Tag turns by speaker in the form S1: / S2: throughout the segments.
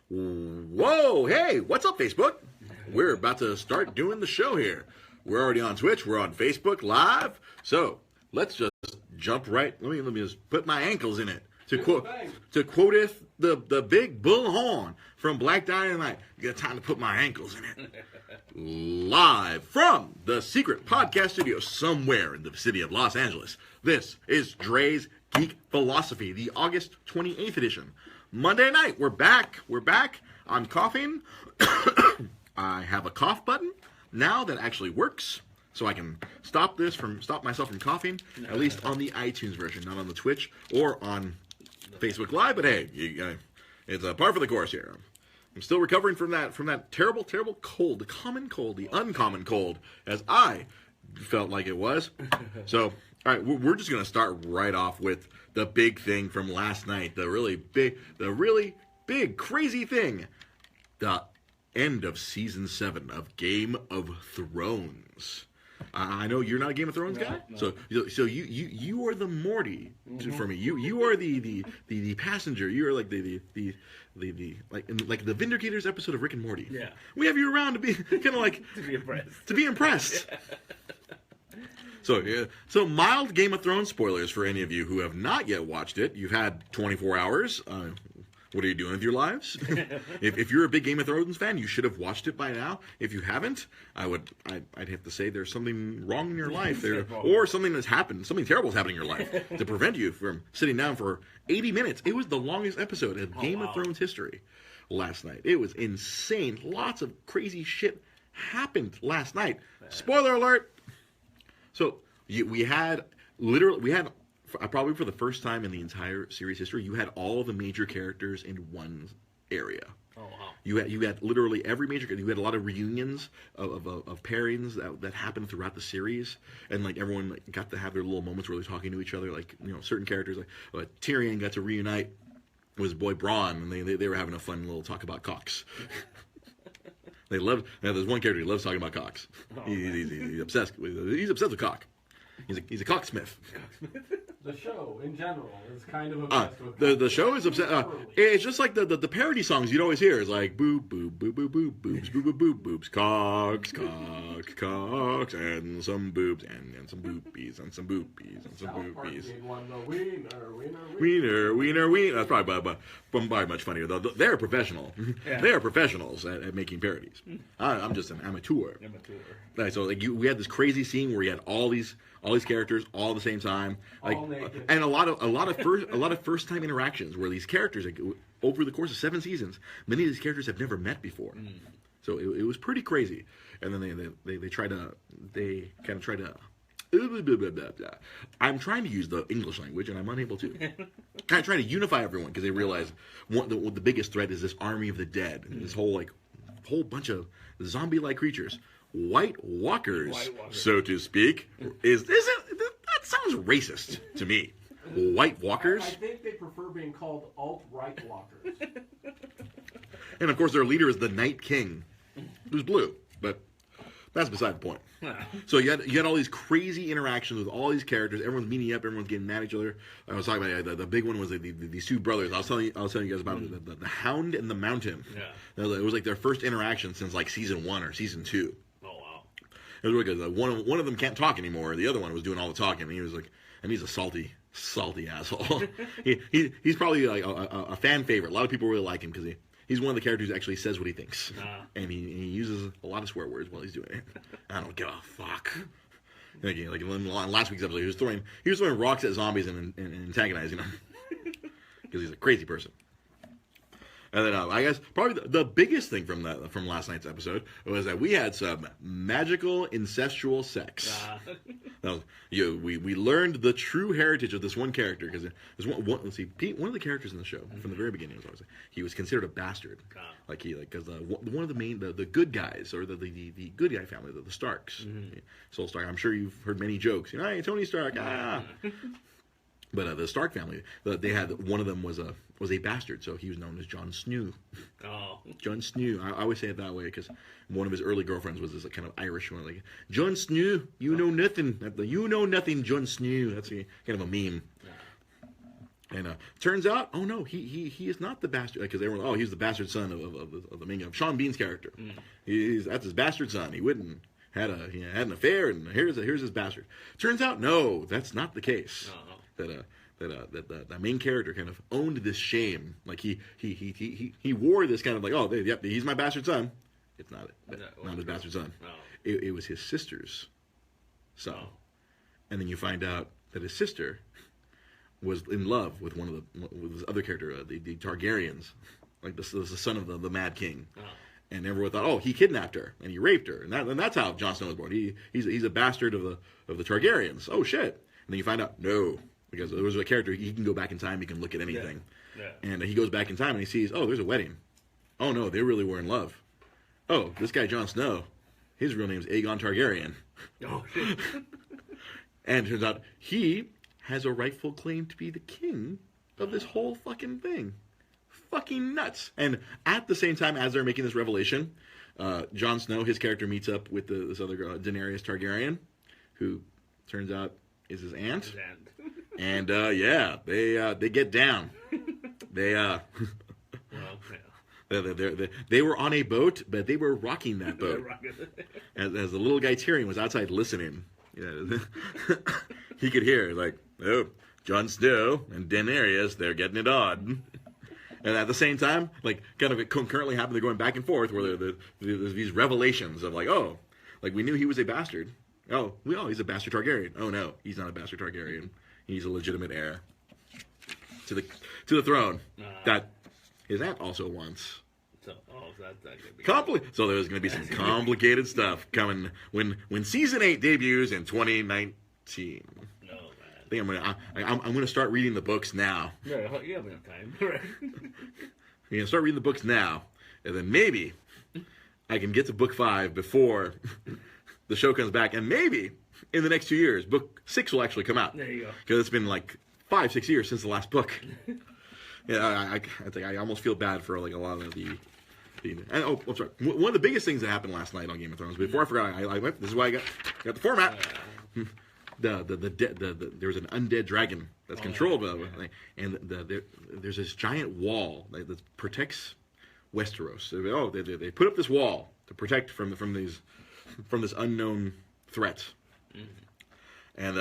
S1: Whoa, hey, what's up, Facebook? We're about to start doing the show here. We're already on Twitch. We're on Facebook Live. So let's just jump right. Let me just put my ankles in it. To quoteth the big bullhorn from Black Dynamite. You got time to put my ankles in it. Live from the secret podcast studio somewhere in the city of Los Angeles. This is Dre's Geek Philosophy, the August 28th edition. Monday night, we're back. I'm coughing. I have a cough button now that actually works, so I can stop myself from coughing. At least on the iTunes version, not on the Twitch or on Facebook Live. But hey, it's a par for the course here. I'm still recovering from that terrible cold, the common cold, the uncommon cold, as I felt like it was. So, all right, we're just gonna start right off with the big thing from last night, the really big, crazy thing, the end of season 7 of Game of Thrones. I know you're not a Game of Thrones guy, no. So you are the Morty for me. You are the passenger. You are like the like the Vindicators episode of Rick and Morty.
S2: Yeah,
S1: we have you around to be kind of like to be impressed. Yeah. So mild Game of Thrones spoilers for any of you who have not yet watched it. You've had 24 hours. What are you doing with your lives? if you're a big Game of Thrones fan, you should have watched it by now. If you haven't, I'd have to say there's something wrong in your life there, or something that's happened, something terrible is happening in your life to prevent you from sitting down for 80 minutes. It was the longest episode in Game of Thrones history last night. It was insane. Lots of crazy shit happened last night. Spoiler alert. So we had probably for the first time in the entire series history, you had all the major characters in one area. Oh wow! You had literally every major character. You had a lot of reunions of pairings that happened throughout the series, and like everyone got to have their little moments where they're talking to each other. Like certain characters like Tyrion got to reunite with his boy Bronn, and they were having a fun little talk about cocks. There's one character who loves talking about cocks. Oh, he's obsessed. He's obsessed with cock. He's a cocksmith.
S3: The show in general is kind of obsessed with
S1: the show is obsessed. It's just like the parody songs you'd always hear. It's like boob boob boob boob boob boobs boob boob boob boobs cocks and some boobs and some boobies and some boobies and some boobies. Wiener. That's probably much funnier. They're professional. Yeah. They are professionals at making parodies. I'm just an amateur. Right, so we had this crazy scene where you had all these characters all at the same time, and a lot of first time interactions where these characters, over the course of 7 seasons, many of these characters have never met before. So it was pretty crazy. And then they kind of try to. I'm trying to use the English language and I'm unable to. Kind of trying to unify everyone because they realize the biggest threat is this army of the dead, this whole bunch of zombie-like creatures. White walkers, so to speak. That sounds racist to me. White walkers.
S3: I think they prefer being called alt-right walkers.
S1: And of course, their leader is the Night King, who's blue. But that's beside the point. So you had all these crazy interactions with all these characters. Everyone's meeting up. Everyone's getting mad at each other. I was talking about the big one was these two brothers. I was telling you guys about the Hound and the Mountain. Yeah. It was like their first interaction since like season 1 or season 2. It was really good. One of them can't talk anymore. The other one was doing all the talking. And he was like, and he's a salty asshole. He's probably like a fan favorite. A lot of people really like him because he's one of the characters who actually says what he thinks, and he uses a lot of swear words while he's doing it. I don't give a fuck. Like in last week's episode, he was throwing rocks at zombies and antagonizing them because he's a crazy person. And then I guess probably the biggest thing from last night's episode was that we had some magical incestual sex. We learned the true heritage of this one character because let's see, Pete, one of the characters in the show from the very beginning was always he was considered a bastard, because one of the main the good guys or the good guy family, the Starks, Soul Stark. I'm sure you've heard many jokes. Hey, Tony Stark. But the Stark family, they had one of them was a bastard, so he was known as Jon Snow. Oh, Jon Snow. I always say it that way because one of his early girlfriends was this kind of Irish one, like Jon Snow. You know nothing. You know nothing, Jon Snow. That's kind of a meme. And turns out, oh no, he is not the bastard, because everyone, oh, he's the bastard son of the main of Sean Bean's character. That's his bastard son. He had an affair, and here's his bastard. Turns out, no, that's not the case. That the main character kind of owned this shame. Like he wore this kind of like, oh, yep, he's my bastard son. It's not his bastard son. It was his sister's son. And then you find out that his sister was in love with with this other character, the Targaryens, like the son of the Mad King. And everyone thought, oh, he kidnapped her and he raped her, and that's how Jon Snow was born. He's a bastard of the Targaryens. Oh shit! And then you find out, no, because there was a character, he can go back in time, he can look at anything. And he goes back in time and he sees, oh, there's a wedding. Oh no, they really were in love. Oh, this guy Jon Snow, his real name is Aegon Targaryen.
S3: Oh shit!
S1: And it turns out he has a rightful claim to be the king of this whole fucking thing. Fucking nuts. And at the same time as they're making this revelation, Jon Snow, his character, meets up with this other girl, Daenerys Targaryen, who turns out is his aunt. And yeah, they get down. They they were on a boat, but they were rocking that boat. As the little guy Tyrion was outside listening. Yeah. He could hear, like, oh, Jon Snow and Daenerys, they're getting it on. And at the same time, like, kind of it concurrently happened, they're going back and forth, where there's these revelations of, like, oh, like, we knew he was a bastard. Oh, he's a bastard Targaryen. Oh, no, he's not a bastard Targaryen. He's a legitimate heir to the throne that his aunt also wants. So there's going to be some complicated stuff coming when season 8 debuts in 2019.
S3: No, man.
S1: I think I'm going to start reading the books now.
S3: Yeah, you have enough time. Right.
S1: I'm going to start reading the books now, and then maybe I can get to book 5 before the show comes back, and maybe in the next 2 years, book 6 will actually come out.
S3: There you go.
S1: Because it's been like 5-6 years since the last book. Yeah, I think I almost feel bad for like a lot of the and I'm sorry. One of the biggest things that happened last night on Game of Thrones. Before I forgot, I went. This is why I got the format. There was an undead dragon that's controlled by, and there's this giant wall that protects Westeros. So, they put up this wall to protect from this unknown threat, and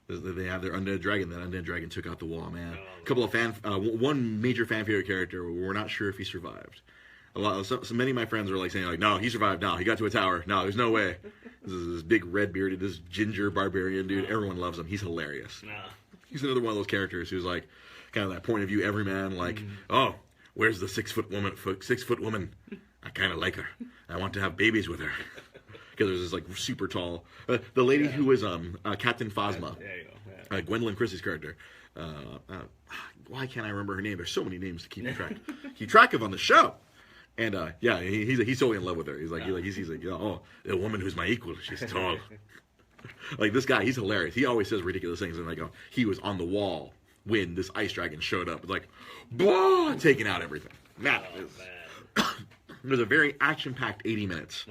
S1: they have their undead dragon. That undead dragon took out the wall, man. A couple of one major fan favorite character. We're not sure if he survived. Many of my friends were like saying, like, no, he survived. No, he got to a tower. No, there's no way. This big red bearded, this ginger barbarian dude. Everyone loves him. He's hilarious. He's another one of those characters who's like, kind of that point of view everyman. Like, oh, where's the 6 foot woman? 6 foot woman. I kind of like her. I want to have babies with her. Because there's this like super tall, the lady who was Captain Phasma, Gwendolyn Christie's character. Why can't I remember her name? There's so many names to keep track of on the show. And he's totally in love with her. He's like, he's like, oh, a woman who's my equal. She's tall. Like this guy, he's hilarious. He always says ridiculous things. And like, he was on the wall when this ice dragon showed up. It's like, blah, taking out everything. Man, it was a very action-packed 80 minutes.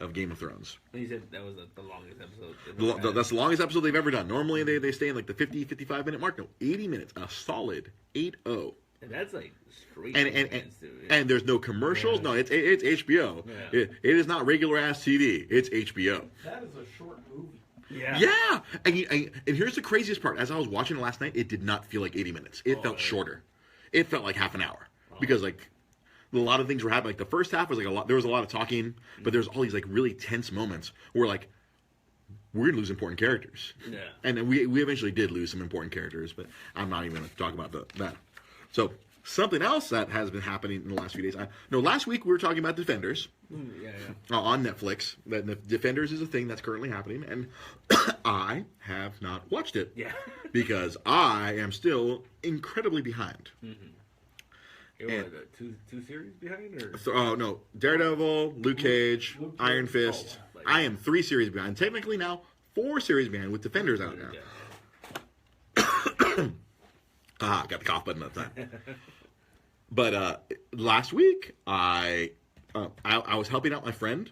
S1: Of Game of Thrones.
S3: And you said that was the longest episode.
S1: That's the longest episode they've ever done. Normally they stay in like the 50-55 minute mark. No, 80 minutes, a solid 8-0.
S3: And that's like straight.
S1: And there's no commercials. No, it's HBO. Yeah. It is not regular ass TV. It's HBO.
S3: That is a short movie.
S1: Yeah. And here's the craziest part. As I was watching it last night, it did not feel like 80 minutes. It felt shorter. It felt like half an hour because like. A lot of things were happening. Like the first half was like a lot. There was a lot of talking, but there's all these like really tense moments where like we're gonna lose important characters. Yeah. And we eventually did lose some important characters, but I'm not even gonna talk about that. So something else that has been happening in the last few days. Last week we were talking about Defenders. On Netflix. That Defenders is a thing that's currently happening, and I have not watched it. Yeah. Because I am still incredibly behind.
S3: Mm-hmm. What, two series behind?
S1: Or? No. Daredevil, Luke Cage, Iron Fist. I am 3 series behind. Technically now 4 series behind with Defenders out now. Got the cough button that time. But last week I was helping out my friend,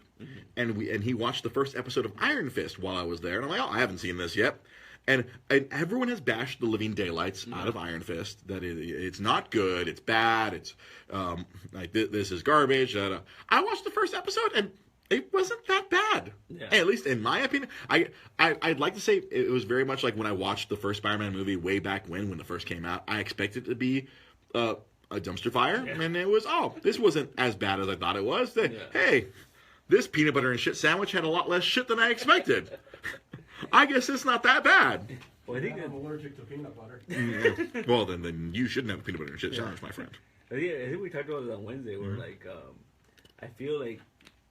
S1: and he watched the first episode of Iron Fist while I was there, and I'm like, oh, I haven't seen this yet. and everyone has bashed the living daylights out of Iron Fist. That it's not good. It's bad. It's like this is garbage. I watched the first episode and it wasn't that bad. Yeah. At least in my opinion. I'd like to say it was very much like when I watched the first Spider-Man movie way back when the first came out. I expected it to be a dumpster fire, and it was this wasn't as bad as I thought it was. Hey, this peanut butter and shit sandwich had a lot less shit than I expected. I guess it's not that bad.
S3: Well, I think I'm allergic to peanut butter.
S1: Well, then you shouldn't have a peanut butter and shit sandwich, my friend.
S2: I think we talked about it on Wednesday. Where like, I feel like,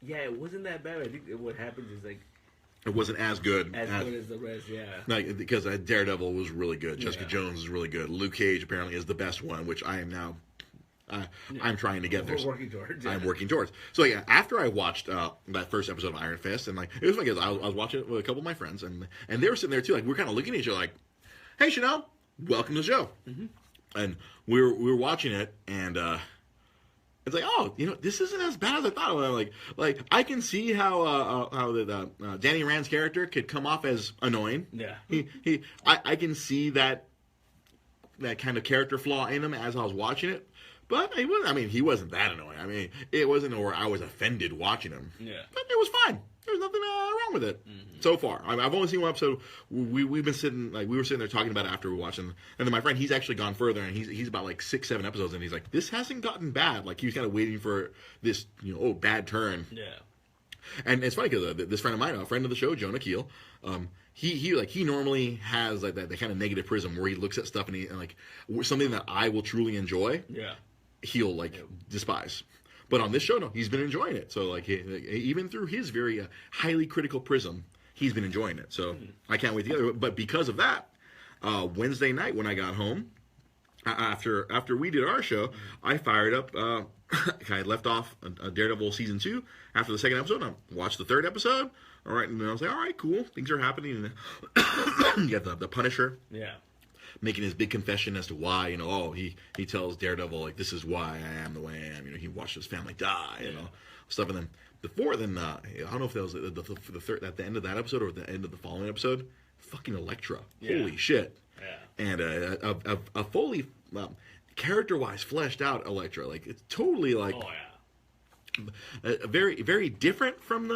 S2: it wasn't that bad. I think what happens is like,
S1: it wasn't as good
S2: as the rest. Yeah,
S1: like because Daredevil was really good. Jessica Jones is really good. Luke Cage apparently is the best one, which I am now. I'm trying to get there.
S2: We're working towards. Yeah.
S1: I'm working towards. So after I watched that first episode of Iron Fist, and like it was funny because I was watching it with a couple of my friends, and they were sitting there too. Like we were kind of looking at each other, like, "Hey, Chanel, welcome to the show." Mm-hmm. And we were watching it, and it's like, this isn't as bad as I thought. Like I can see how Danny Rand's character could come off as annoying.
S2: Yeah.
S1: I can see that kind of character flaw in him as I was watching it. But he wasn't that annoying. I mean, it wasn't where I was offended watching him. Yeah. But it was fine. There's nothing wrong with it so far. I've only seen one episode. We've been sitting, like, we were sitting there talking about it after we watched it. And then my friend, he's actually gone further, and he's about like 6-7 episodes, and he's like, this hasn't gotten bad. Like, he was kind of waiting for this, bad turn. Yeah. And it's funny because this friend of mine, a friend of the show, Jonah Keel, he normally has like that kind of negative prism where he looks at stuff and like something that I will truly enjoy. Yeah. He'll despise. But on this show, no, he's been enjoying it. So like even through his very highly critical prism, he's been enjoying it. So I can't wait to get it. But because of that, Wednesday night when I got home, after we did our show, I fired up. I left off Daredevil season 2 after the second episode. I watched the third episode. All right, and then I was like, all right, cool, things are happening. And you got the Punisher. Yeah. Making his big confession as to why, he tells Daredevil, like, this is why I am the way I am. He watched his family die, stuff. And then I don't know if that was the third, at the end of that episode or at the end of the following episode, fucking Elektra. Yeah. Holy shit. Yeah. And a fully character-wise fleshed out Elektra. Like, it's totally like... Oh, yeah. Very, very different from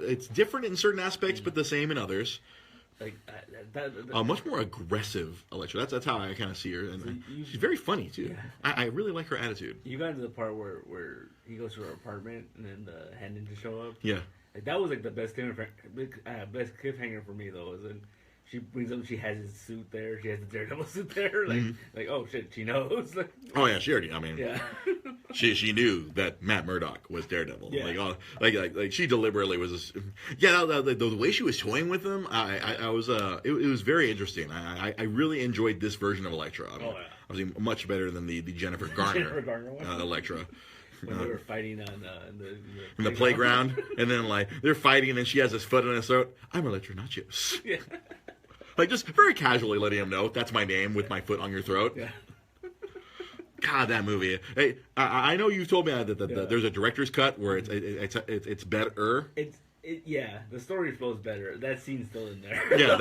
S1: it's different in certain aspects, but the same in others. Like much more aggressive Elektra. That's how I kind of see her, and she's very funny too. Yeah. I really like her attitude.
S2: You got into the part where he goes to her apartment and then the hand ninja show up.
S1: Yeah,
S2: like, that was like the best cliffhanger for me though. Is when she brings up, she has his suit there. She has the Daredevil suit there. Like oh shit, she knows.
S1: Oh yeah, she already. I mean, yeah. She knew that Matt Murdock was Daredevil. Yeah. Like she deliberately was. The way she was toying with him, I was. It was very interesting. I really enjoyed this version of Elektra. I was much better than the Jennifer Garner, Elektra.
S2: When they were fighting on
S1: in the playground, and then like they're fighting, and she has his foot in his throat. I'm Elektra, not you. Yeah. Like just very casually letting him know that's my name with my foot on your throat. Yeah. God, that movie. Hey, I know you told me that there's a director's cut where it's better.
S2: The story flows better. That scene's still in there.
S1: Yeah,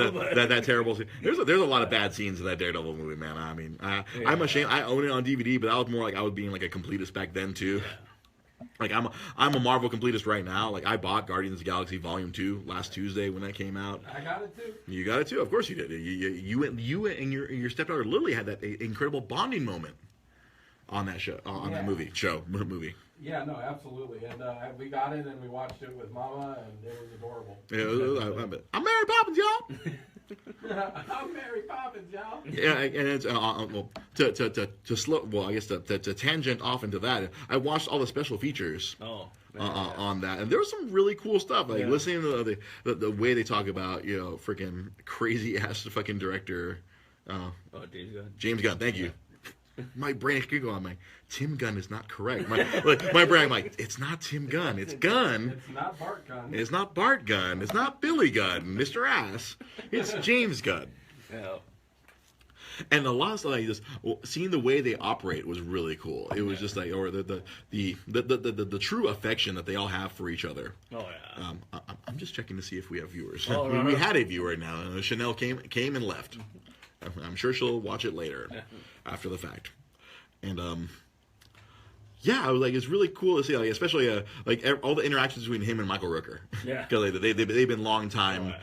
S1: that terrible scene. There's a lot of bad scenes in that Daredevil movie, man. I mean, I'm ashamed. I own it on DVD, but that was more like I was being like a completist back then too. Yeah. Like I'm a Marvel completist right now. Like I bought Guardians of the Galaxy Volume 2 last Tuesday when that came out.
S3: I got it too.
S1: You got it too. Of course you did. You and your stepdaughter Lily had that incredible bonding moment on that show, that movie.
S3: Yeah, no, absolutely. And we got it and we watched it with Mama, and it was adorable.
S1: Yeah, I'm Mary Poppins, y'all.
S3: I'm Mary Poppins, y'all.
S1: Yeah, and it's to tangent off into that. I watched all the special features. On that, and there was some really cool stuff. Like listening to the way they talk about freaking crazy ass fucking director.
S2: James Gunn.
S1: James Gunn, thank you. My brain could go on. My Tim Gunn is not correct. My brain, I'm like, it's not Tim Gunn. It's Gunn.
S3: It's not Bart Gunn.
S1: It's not Bart Gunn. It's not Billy Gunn, Mr. Ass. It's James Gunn.
S2: Yeah.
S1: And a lot of stuff like this, seeing the way they operate was really cool. It was just like, or the true affection that they all have for each other.
S2: Oh yeah.
S1: I'm just checking to see if we have viewers.
S2: Oh,
S1: we had a viewer now. Chanel came and left. I'm sure she'll watch it later, after the fact. And yeah, I was like, it's really cool to see, like, especially all the interactions between him and Michael Rooker.
S2: Yeah,
S1: because they've been long time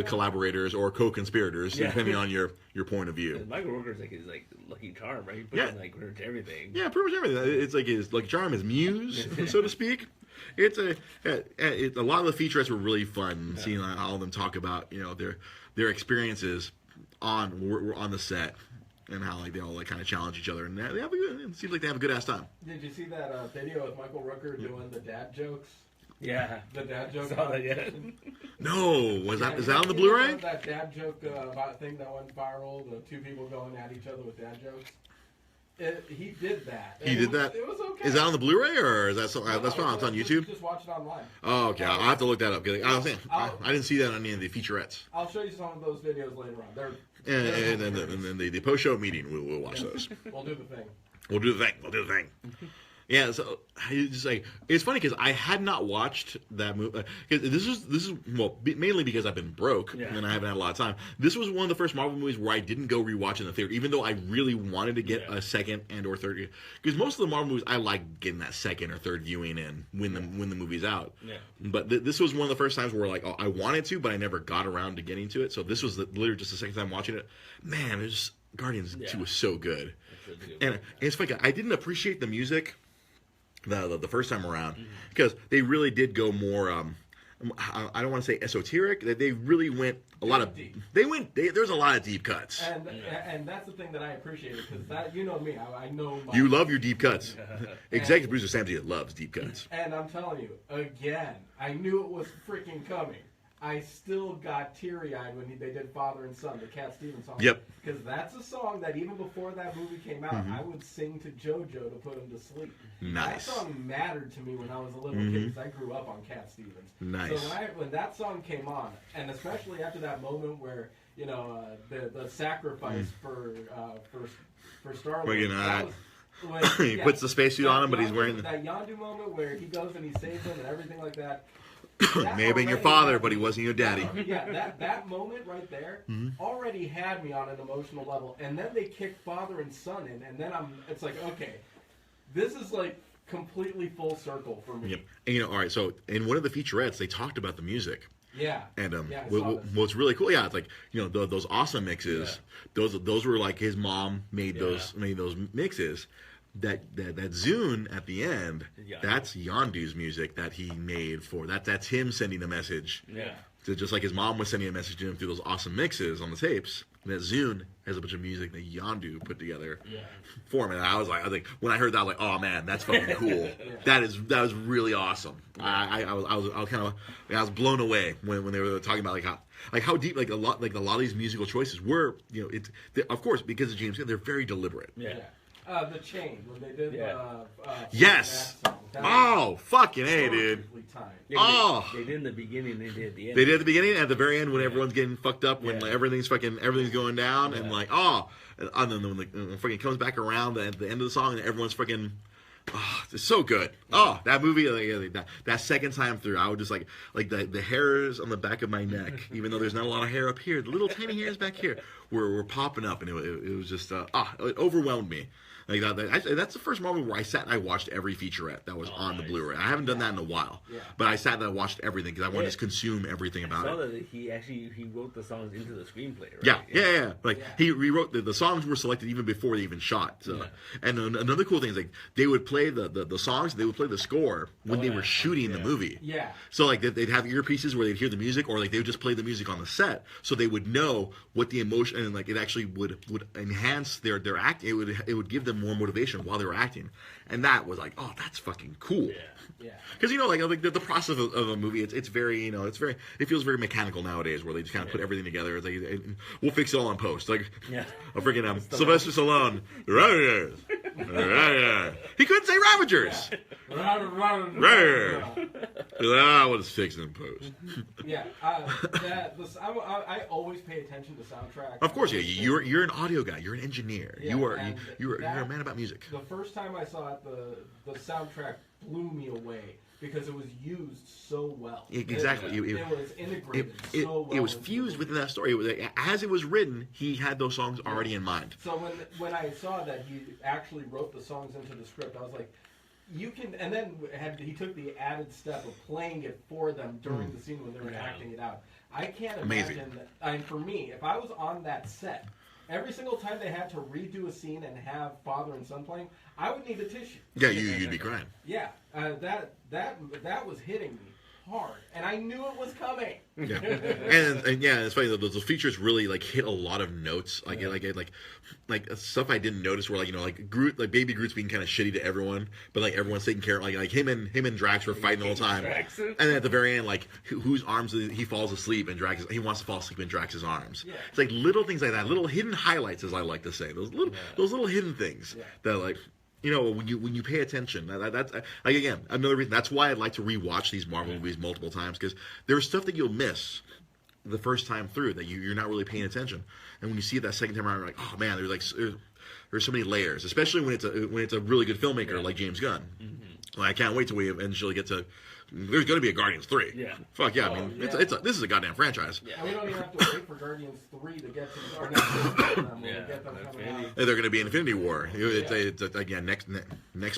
S1: collaborators or co-conspirators, depending on your point of view.
S2: Michael Rooker's like his lucky charm, right? He puts in like pretty much everything.
S1: Yeah, pretty much everything. It's like his lucky charm, his muse, so to speak. It's a lot of the featurettes were really fun, seeing all of them talk about their experiences on the set. And how they all kind of challenge each other, and it seems like they have a good ass time.
S3: Did you see that video with Michael Rooker doing the dad jokes?
S2: Yeah,
S3: the dad joke.
S2: Saw that yet?
S1: No, is that on the Blu-ray?
S3: That dad joke about thing that went viral, the two people going at each other with dad jokes. He did that.
S1: He did that.
S3: It was okay.
S1: Is that on the Blu-ray or is that that's on YouTube?
S3: Just watch it online.
S1: Oh, okay. I'll have to look that up. I didn't see that on any of the featurettes.
S3: I'll show you some of those videos later on.
S1: And then the post-show meeting, we'll watch those.
S3: We'll do the thing.
S1: We'll do the thing. Yeah, so it's funny because I had not watched that movie. Because this is mainly because I've been broke and I haven't had a lot of time. This was one of the first Marvel movies where I didn't go rewatch in the theater, even though I really wanted to get a second and or third. Because most of the Marvel movies, I like getting that second or third viewing in when the movie's out. Yeah. But this was one of the first times where I wanted to, but I never got around to getting to it. So this was literally just the second time watching it. Man, Guardians 2 was so good. And it's funny, I didn't appreciate the music the first time around because they really did go more I don't want to say esoteric. They really went a lot of
S3: deep.
S1: There's a lot of deep cuts,
S3: and that's the thing that I appreciate because that me, I know
S1: you love your deep cuts. Executive producer Sam Zia loves deep cuts,
S3: and I'm telling you again, I knew it was freaking coming. I still got teary-eyed when they did Father and Son, the Cat Stevens song.
S1: Yep.
S3: Because that's a song that even before that movie came out, I would sing to JoJo to put him to sleep.
S1: Nice.
S3: That song mattered to me when I was a little kid because I grew up on Cat Stevens.
S1: Nice.
S3: So when that song came on, and especially after that moment where the sacrifice for Star-Lord.
S1: He puts the spacesuit on him, but he's wearing
S3: that Yondu moment where he goes and he saves him and everything like that.
S1: May have been your father, but he wasn't your daddy.
S3: Yeah, that moment right there already had me on an emotional level, and then they kick Father and Son in, and then it's like, okay, this is like completely full circle for me.
S1: Yep. And all right, so in one of the featurettes, they talked about the music.
S3: Yeah.
S1: And what's really cool, it's like those awesome mixes. Yeah. Those were like his mom made those mixes. That Zune at the end, that's Yondu's music that he made for that's him sending a message. Yeah. So just like his mom was sending a message to him through those awesome mixes on the tapes, that Zune has a bunch of music that Yondu put together for him. And I was like, when I heard that, I was like, oh man, that's fucking cool. That was really awesome. I was blown away when they were talking about how deep a lot of these musical choices were. Of course, because of James Gunn, they're very deliberate.
S3: Yeah. The Chain, when they did
S1: yes. Oh, fucking A, dude.
S2: They did in the beginning, they did at the end.
S1: They did at the beginning, at the very end when everyone's getting fucked up, when everything's going down, and and then when it fucking comes back around at the end of the song, and everyone's fucking. Oh, it's so good. Oh, that movie, that second time through, I would just like the hairs on the back of my neck, even though there's not a lot of hair up here, the little tiny hairs back here were popping up, and it was just, it overwhelmed me. Like that's the first moment where I sat and I watched every featurette that was on the Blu-ray. I haven't done that in a while, but I sat and I watched everything because I wanted to consume everything about it.
S2: I saw that he wrote the songs into the screenplay, right?
S1: Yeah. He rewrote the songs were selected even before they even shot. So, and another cool thing is they would play the songs, they would play the score when they were shooting the movie.
S3: Yeah.
S1: So they'd have earpieces where they'd hear the music, or they would just play the music on the set, so they would know what the emotion and it actually would enhance their act. It would give them more motivation while they were acting, and that was like, oh, that's fucking cool.
S3: Yeah.
S1: Because the process of a movie, it's very it feels very mechanical nowadays, where they just kind of put everything together. It's like, we'll fix it all in post. Like a freaking Sylvester Stallone, Ravagers. He couldn't say Ravagers. We'll just fix it in post.
S3: Yeah, I always pay attention to soundtracks.
S1: Of course, yeah. You're an audio guy. You're an engineer.
S3: Yeah,
S1: You're a man about music.
S3: The first time I saw it, the soundtrack blew me away because it was used so well.
S1: Exactly.
S3: It was integrated so well.
S1: It was fused within that story. It was, as it was written, he had those songs already in mind.
S3: So when I saw that he actually wrote the songs into the script, I was like, you can, and then he took the added step of playing it for them during the scene when they were acting it out. I can't imagine that. I mean, for me, if I was on that set, every single time they had to redo a scene and have father and son playing, I would need a tissue.
S1: Yeah, you'd be crying.
S3: Yeah, that was hitting me hard, and I knew it was coming.
S1: Yeah, and yeah, it's funny. Those features really like hit a lot of notes, like stuff I didn't notice. Where like Groot, like Baby Groot's being kind of shitty to everyone, but like everyone's taking care of like him and Drax were fighting the whole time. And then at the very end, like whose arms he falls asleep and he wants to fall asleep in Drax's arms. Yeah. It's like little things like that, little hidden highlights, as I like to say. Those little hidden things that like. When you pay attention, that's like again another reason. That's why I'd like to rewatch these Marvel movies multiple times, because there's stuff that you'll miss the first time through that you're not really paying attention, and when you see it that second time around, you're like, oh man, there's so many layers, especially when it's a really good filmmaker like James Gunn. Mm-hmm. Like, I can't wait till we eventually get to. There's going to be a Guardians 3. Yeah. Fuck yeah. I mean, this is a goddamn franchise.
S3: Yeah. And we don't even have to wait for Guardians 3 to get to our next
S1: They're going to be Infinity War. It's again, next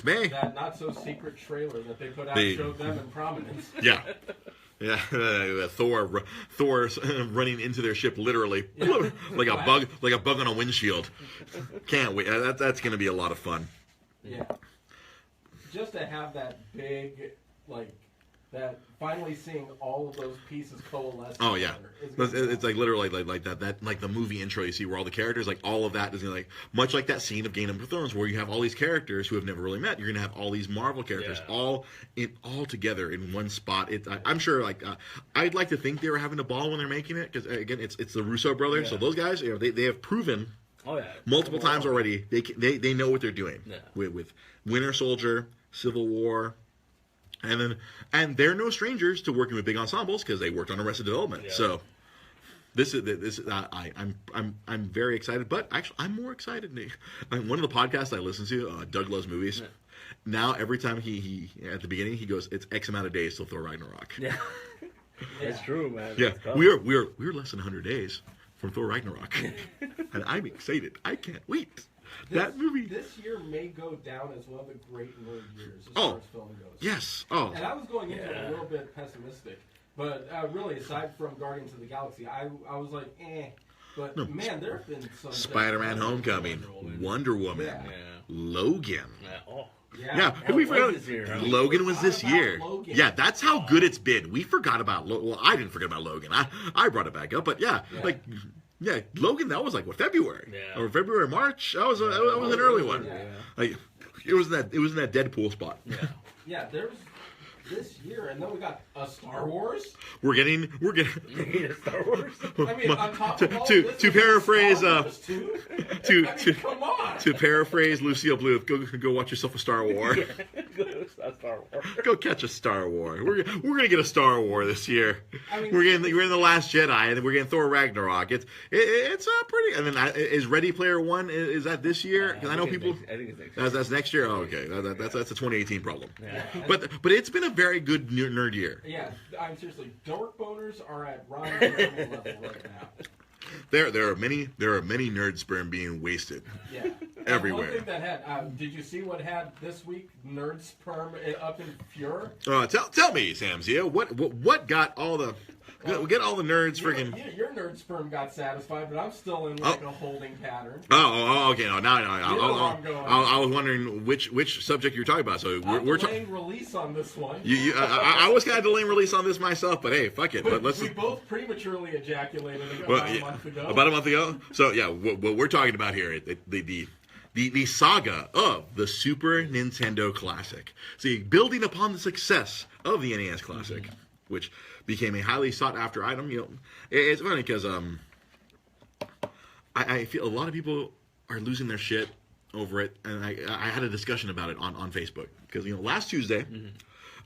S1: May.
S3: That not-so-secret trailer that they put out showed them in prominence.
S1: Yeah. Yeah, Thor running into their ship literally, like a bug on a windshield. Can't wait. That's going to be a lot of fun.
S3: Yeah. Just to have that big, that finally seeing all of those pieces coalesce.
S1: Oh yeah, it's like literally like that like the movie intro you see where all the characters, like all of that is like much like that scene of Game of Thrones where you have all these characters who have never really met. You're gonna have all these Marvel characters all together in one spot. I'm sure I'd like to think they were having a ball when they're making it, because again it's the Russo brothers, so those guys they have proven multiple times already they know what they're doing with Winter Soldier, Civil War. And they're no strangers to working with big ensembles because they worked on Arrested Development. Yeah. So this is I'm very excited, but actually I'm more excited. One of the podcasts I listen to, Doug Loves Movies. Yeah. Now every time he at the beginning he goes, it's X amount of days till Thor Ragnarok.
S2: Yeah, that's true, man.
S1: Yeah, we're less than 100 days from Thor Ragnarok, and I'm excited. I can't wait. That movie
S3: this year may go down as one of the great nerd years as far as film goes.
S1: Yes. Oh.
S3: And I was going into it a little bit pessimistic, but really, aside from Guardians of the Galaxy, I was like, eh. But man, there have been some
S1: Spider-Man: Homecoming, Wonder Woman, Logan.
S3: Yeah.
S1: We forgot Logan was this year. Logan. Yeah, that's how good it's been. We forgot about well, I didn't forget about Logan. I brought it back up, but yeah, Logan. That was like February or February, March. That was an early one. Yeah. Like it was in that Deadpool spot.
S3: Yeah. There's this year, and then we got a Star Wars.
S1: We're getting
S2: a Star Wars.
S3: I mean, on top of all
S1: to paraphrase
S3: come on.
S1: To paraphrase Lucille Bluth, go watch yourself a Star Wars.
S2: Star Wars.
S1: Go catch a Star Wars. We're gonna get a Star Wars this year.
S3: I mean,
S1: we're in the Last Jedi, and we're getting Thor Ragnarok. It's pretty. And then is Ready Player One? Is that this year? Because I know people.
S2: I think it's next year.
S1: That's next year. Oh, okay, that's a 2018 problem. Yeah. But it's been a very good nerd year.
S3: Yeah, I'm seriously. Dork boners are at Ron Jeremy level right now.
S1: There are many nerd sperm being wasted. Yeah. Everywhere.
S3: One thing that had, did you see what had this week? Nerd sperm up in furor.
S1: Tell me, Samzia, what got all the get all the nerds freaking.
S3: Your nerd sperm got satisfied, but I'm still in a holding pattern.
S1: Oh, okay. No, now I was wondering which subject you're talking about. So we're
S3: delaying release on this one.
S1: I was kind of delaying release on this myself, but hey, fuck it.
S3: We both prematurely ejaculated about a month ago.
S1: About a month ago. So yeah, what we're talking about here, the saga of the Super Nintendo Classic. See, building upon the success of the NES Classic, which became a highly sought after item. It's funny because I feel a lot of people are losing their shit over it, and I had a discussion about it on Facebook because last Tuesday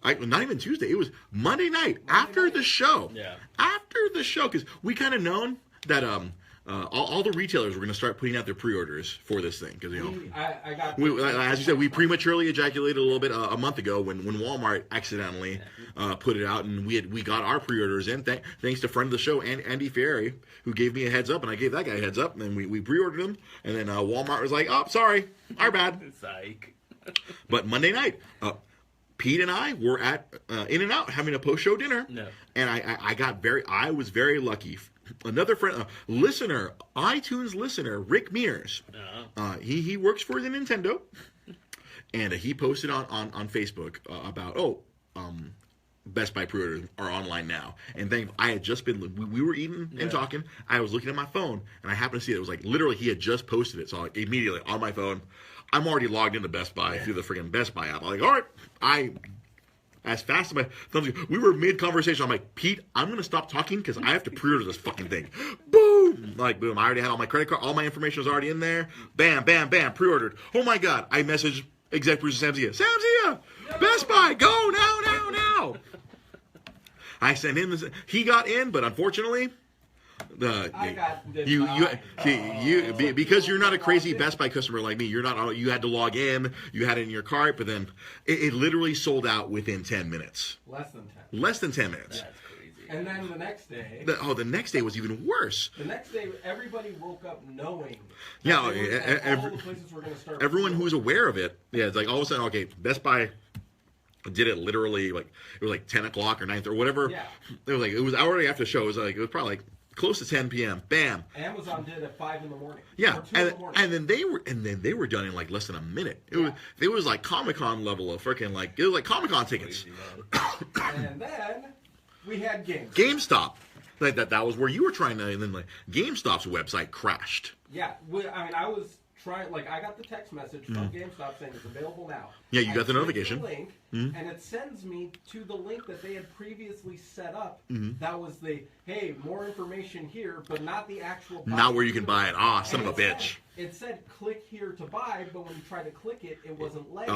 S1: not even Tuesday. It was Monday night after the show.
S2: Yeah.
S1: After the show, because we kind of known that all the retailers were going to start putting out their pre-orders for this thing because
S3: I got.
S1: as you said, we prematurely ejaculated a little bit a month ago when Walmart accidentally put it out, and we got our pre-orders in thanks to friend of the show Andy Ferry, who gave me a heads up, and I gave that guy a heads up, and then we pre-ordered them, and then Walmart was like, "Oh, sorry, our bad."
S2: Psych.
S1: But Monday night, Pete and I were at In-N-Out having a post-show dinner, and I was very lucky. Another friend, listener, iTunes listener, Rick Mears. He works for the Nintendo, and he posted on Facebook about Best Buy pre-orders are online now. And then I had just been, we were eating and talking. I was looking at my phone, and I happened to see it. It was like literally he had just posted it. So immediately on my phone, I'm already logged into Best Buy through the freaking Best Buy app. I'm like, all right, as fast as my thumbs go. We were mid-conversation. I'm like, Pete, I'm going to stop talking because I have to pre-order this fucking thing. Boom! Like, boom. I already had all my credit card. All my information was already in there. Bam, bam, bam. Pre-ordered. Oh, my God. I messaged exec producer Sam Zia. Sam Zia! Best Buy! Go now! I sent him this. He got in, but unfortunately... because you're not a crazy Best Buy customer like me. You had to log in. You had it in your cart, but then it literally sold out within 10 minutes. Less than 10 minutes.
S2: That's crazy.
S3: And then the next day.
S1: The next day was even worse.
S3: The next day, everybody woke up knowing.
S1: Yeah,
S3: all the places were going to start.
S1: Everyone who's aware of it, it's like all of a sudden, okay, Best Buy did it literally it was like 10 o'clock or 9 or whatever. Yeah. It was already after the show. It was probably like close to 10 p.m. Bam.
S3: Amazon did at 5 in the morning.
S1: Yeah, and then they were done in like less than a minute. It was like Comic-Con level of freaking it was like Comic-Con tickets.
S3: And then we had
S1: GameStop. That was where you were trying to, and then GameStop's website crashed.
S3: Yeah, I was trying. I got the text message from GameStop saying it's available now.
S1: Yeah, you got the notification.
S3: The link, and it sends me to the link that they had previously set up. That was hey, more information here, but not the actual.
S1: Not where you can buy it. Son of a bitch.
S3: It said click here to buy, but when you tried to click it, it wasn't letting.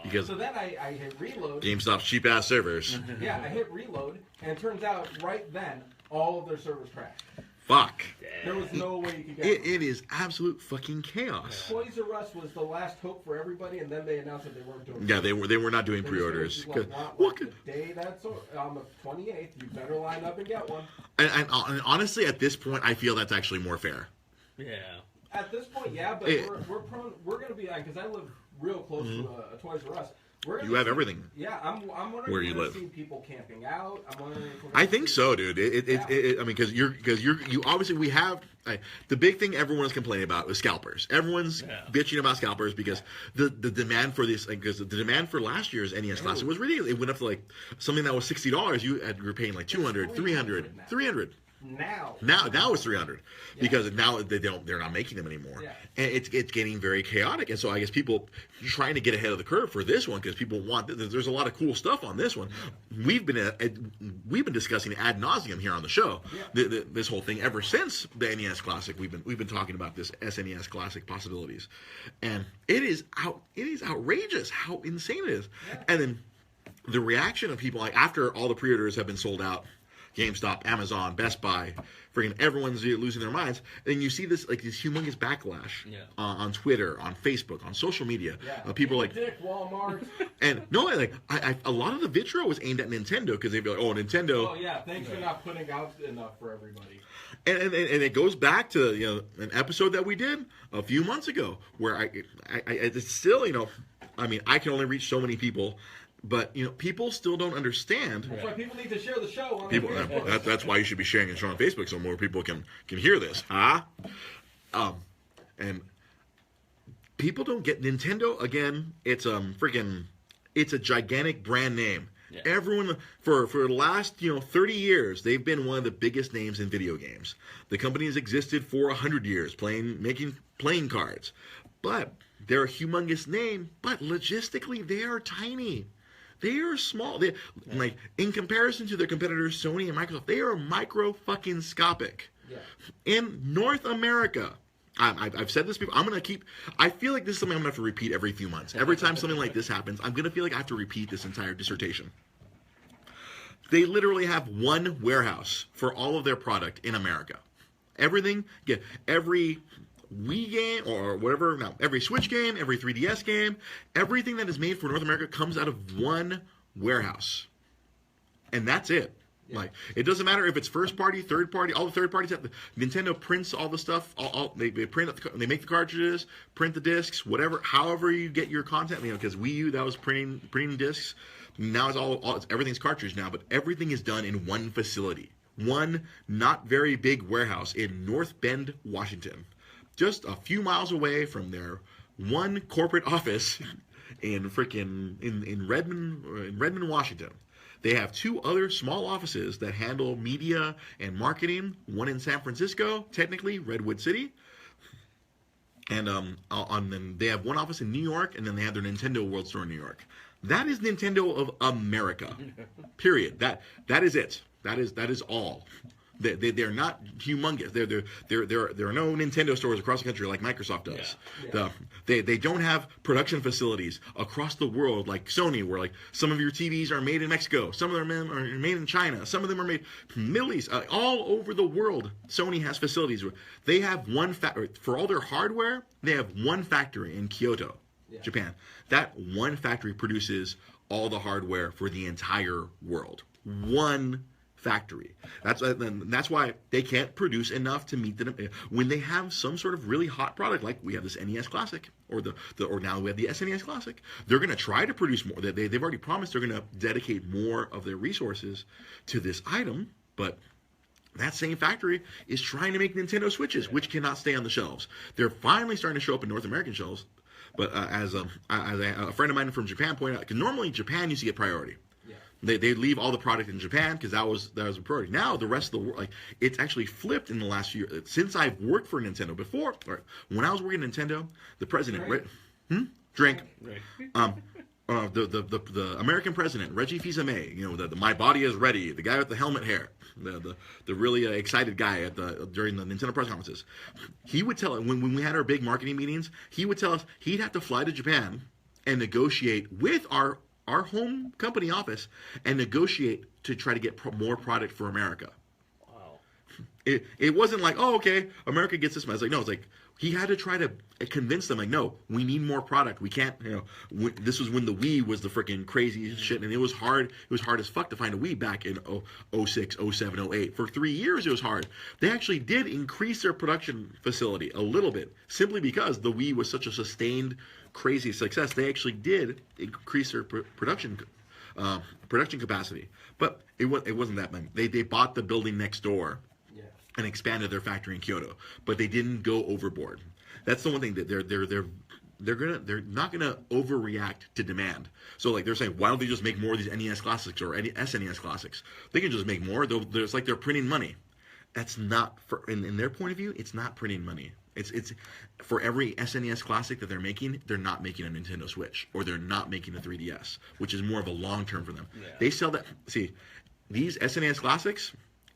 S1: Because
S3: so then I hit reload.
S1: GameStop's cheap ass servers.
S3: Yeah, I hit reload, and it turns out right then all of their servers crashed.
S1: Fuck.
S3: There was no way you could get
S1: it is absolute fucking chaos.
S3: Toys R Us was the last hope for everybody, and then they announced that they weren't doing.
S1: Yeah, they were not doing pre-orders.
S3: The day that's on the 28th, you better line up and get one.
S1: And honestly, at this point, I feel that's actually more fair.
S2: Yeah.
S3: At this point, yeah, but we're going to be because I live real close to a Toys R Us.
S1: You have everything.
S3: Yeah, I'm wondering
S1: where you live.
S3: See people camping out. I'm wondering.
S1: I think so, dude. I mean, because you obviously we have the big thing everyone's complaining about is scalpers. Everyone's bitching about scalpers because the demand for this, because the demand for last year's NES Classic was ridiculous. It went up to something that was $60. You were paying like $200, $300. Now it's $300 because now they're not making them anymore, and it's getting very chaotic. And so I guess people trying to get ahead of the curve for this one because people want. There's a lot of cool stuff on this one. We've been discussing ad nauseum here on the show this whole thing ever since the NES Classic. We've been talking about this SNES Classic possibilities, and it is outrageous how insane it is. And then the reaction of people after all the pre-orders have been sold out. GameStop, Amazon, Best Buy, freaking everyone's losing their minds. And you see this this humongous backlash on Twitter, on Facebook, on social media. People are like,
S3: Dick, Walmart.
S1: And no, a lot of the vitriol was aimed at Nintendo because they'd be like, oh, Nintendo.
S3: Oh yeah, thanks for not putting out enough for everybody.
S1: And it goes back to an episode that we did a few months ago where it's still I mean I can only reach so many people. But people still don't understand.
S3: That's why people need to share the show on
S1: Facebook. That's why you should be sharing the show on Facebook so more people can hear this, huh? And people don't get Nintendo again. It's it's a gigantic brand name. Yeah. Everyone for the last 30 years they've been one of the biggest names in video games. The company has existed for 100 years, making playing cards, but they're a humongous name. But logistically, they are tiny. They are small. In comparison to their competitors, Sony and Microsoft, they are micro-fucking-scopic. Yeah. In North America, I've said this before. I'm gonna keep. I feel like this is something I'm gonna have to repeat every few months. Every time something like this happens, I'm gonna feel like I have to repeat this entire dissertation. They literally have one warehouse for all of their product in America. Everything, every Wii game or whatever, no, every Switch game, every 3DS game, everything that is made for North America comes out of one warehouse. And that's it. Yeah. Like, it doesn't matter if it's first party, third party, all the third parties have Nintendo prints all the stuff, they print, they make the cartridges, print the discs, whatever, however you get your content, because Wii U, that was printing discs. Now it's everything's cartridge now, but everything is done in one facility. One not very big warehouse in North Bend, Washington. Just a few miles away from their one corporate office in Redmond, Washington. They have two other small offices that handle media and marketing. One in San Francisco, technically Redwood City, and then they have one office in New York, and then they have their Nintendo World Store in New York. That is Nintendo of America. Period. That is it. That is all. They're not humongous. There are no Nintendo stores across the country like Microsoft does. Yeah. Yeah. They don't have production facilities across the world like Sony, where like some of your TVs are made in Mexico, some of them are made in China, some of them are made in the Middle East, all over the world. Sony has facilities. They have one for all their hardware. They have one factory in Kyoto, Japan. That one factory produces all the hardware for the entire world. One factory. That's why they can't produce enough to meet the when they have some sort of really hot product, like we have this NES Classic, or now we have the SNES Classic. They're going to try to produce more. They've already promised they're going to dedicate more of their resources to this item, but that same factory is trying to make Nintendo Switches, which cannot stay on the shelves. They're finally starting to show up in North American shelves. But as a friend of mine from Japan pointed out, because normally Japan used to get priority. Yeah. They leave all the product in Japan because that was a priority. Now the rest of the world, like, it's actually flipped in the last few years. Since I've worked for Nintendo before, or when I was working at Nintendo, the president, Drink. The American president, Reggie Fils-Aimé, the My Body is Ready, the guy with the helmet hair, the really excited guy during the Nintendo press conferences. He would tell when we had our big marketing meetings, he would tell us he'd have to fly to Japan and negotiate with our home company office and negotiate to try to get more product for America. Wow. It wasn't like, oh, okay, America gets this much. It's like, no, it's like he had to try to convince them, like, no, we need more product. We can't, this was when the Wii was the freaking crazy shit, and it was hard. It was hard as fuck to find a Wii back in 06, 07, 08. For 3 years, it was hard. They actually did increase their production facility a little bit, simply because the Wii was such a sustained, crazy success. They actually did increase their production capacity, but it wasn't that many. They bought the building next door and expanded their factory in Kyoto, but they didn't go overboard. That's the one thing that they're not gonna overreact to demand. So like they're saying, why don't they just make more of these NES Classics or SNES Classics? They can just make more. It's like they're printing money. That's not in their point of view. It's not printing money. It's for every SNES Classic that they're not making a Nintendo Switch, or they're not making a 3DS, which is more of a long term for them. Yeah. They sell that. See, these SNES Classics,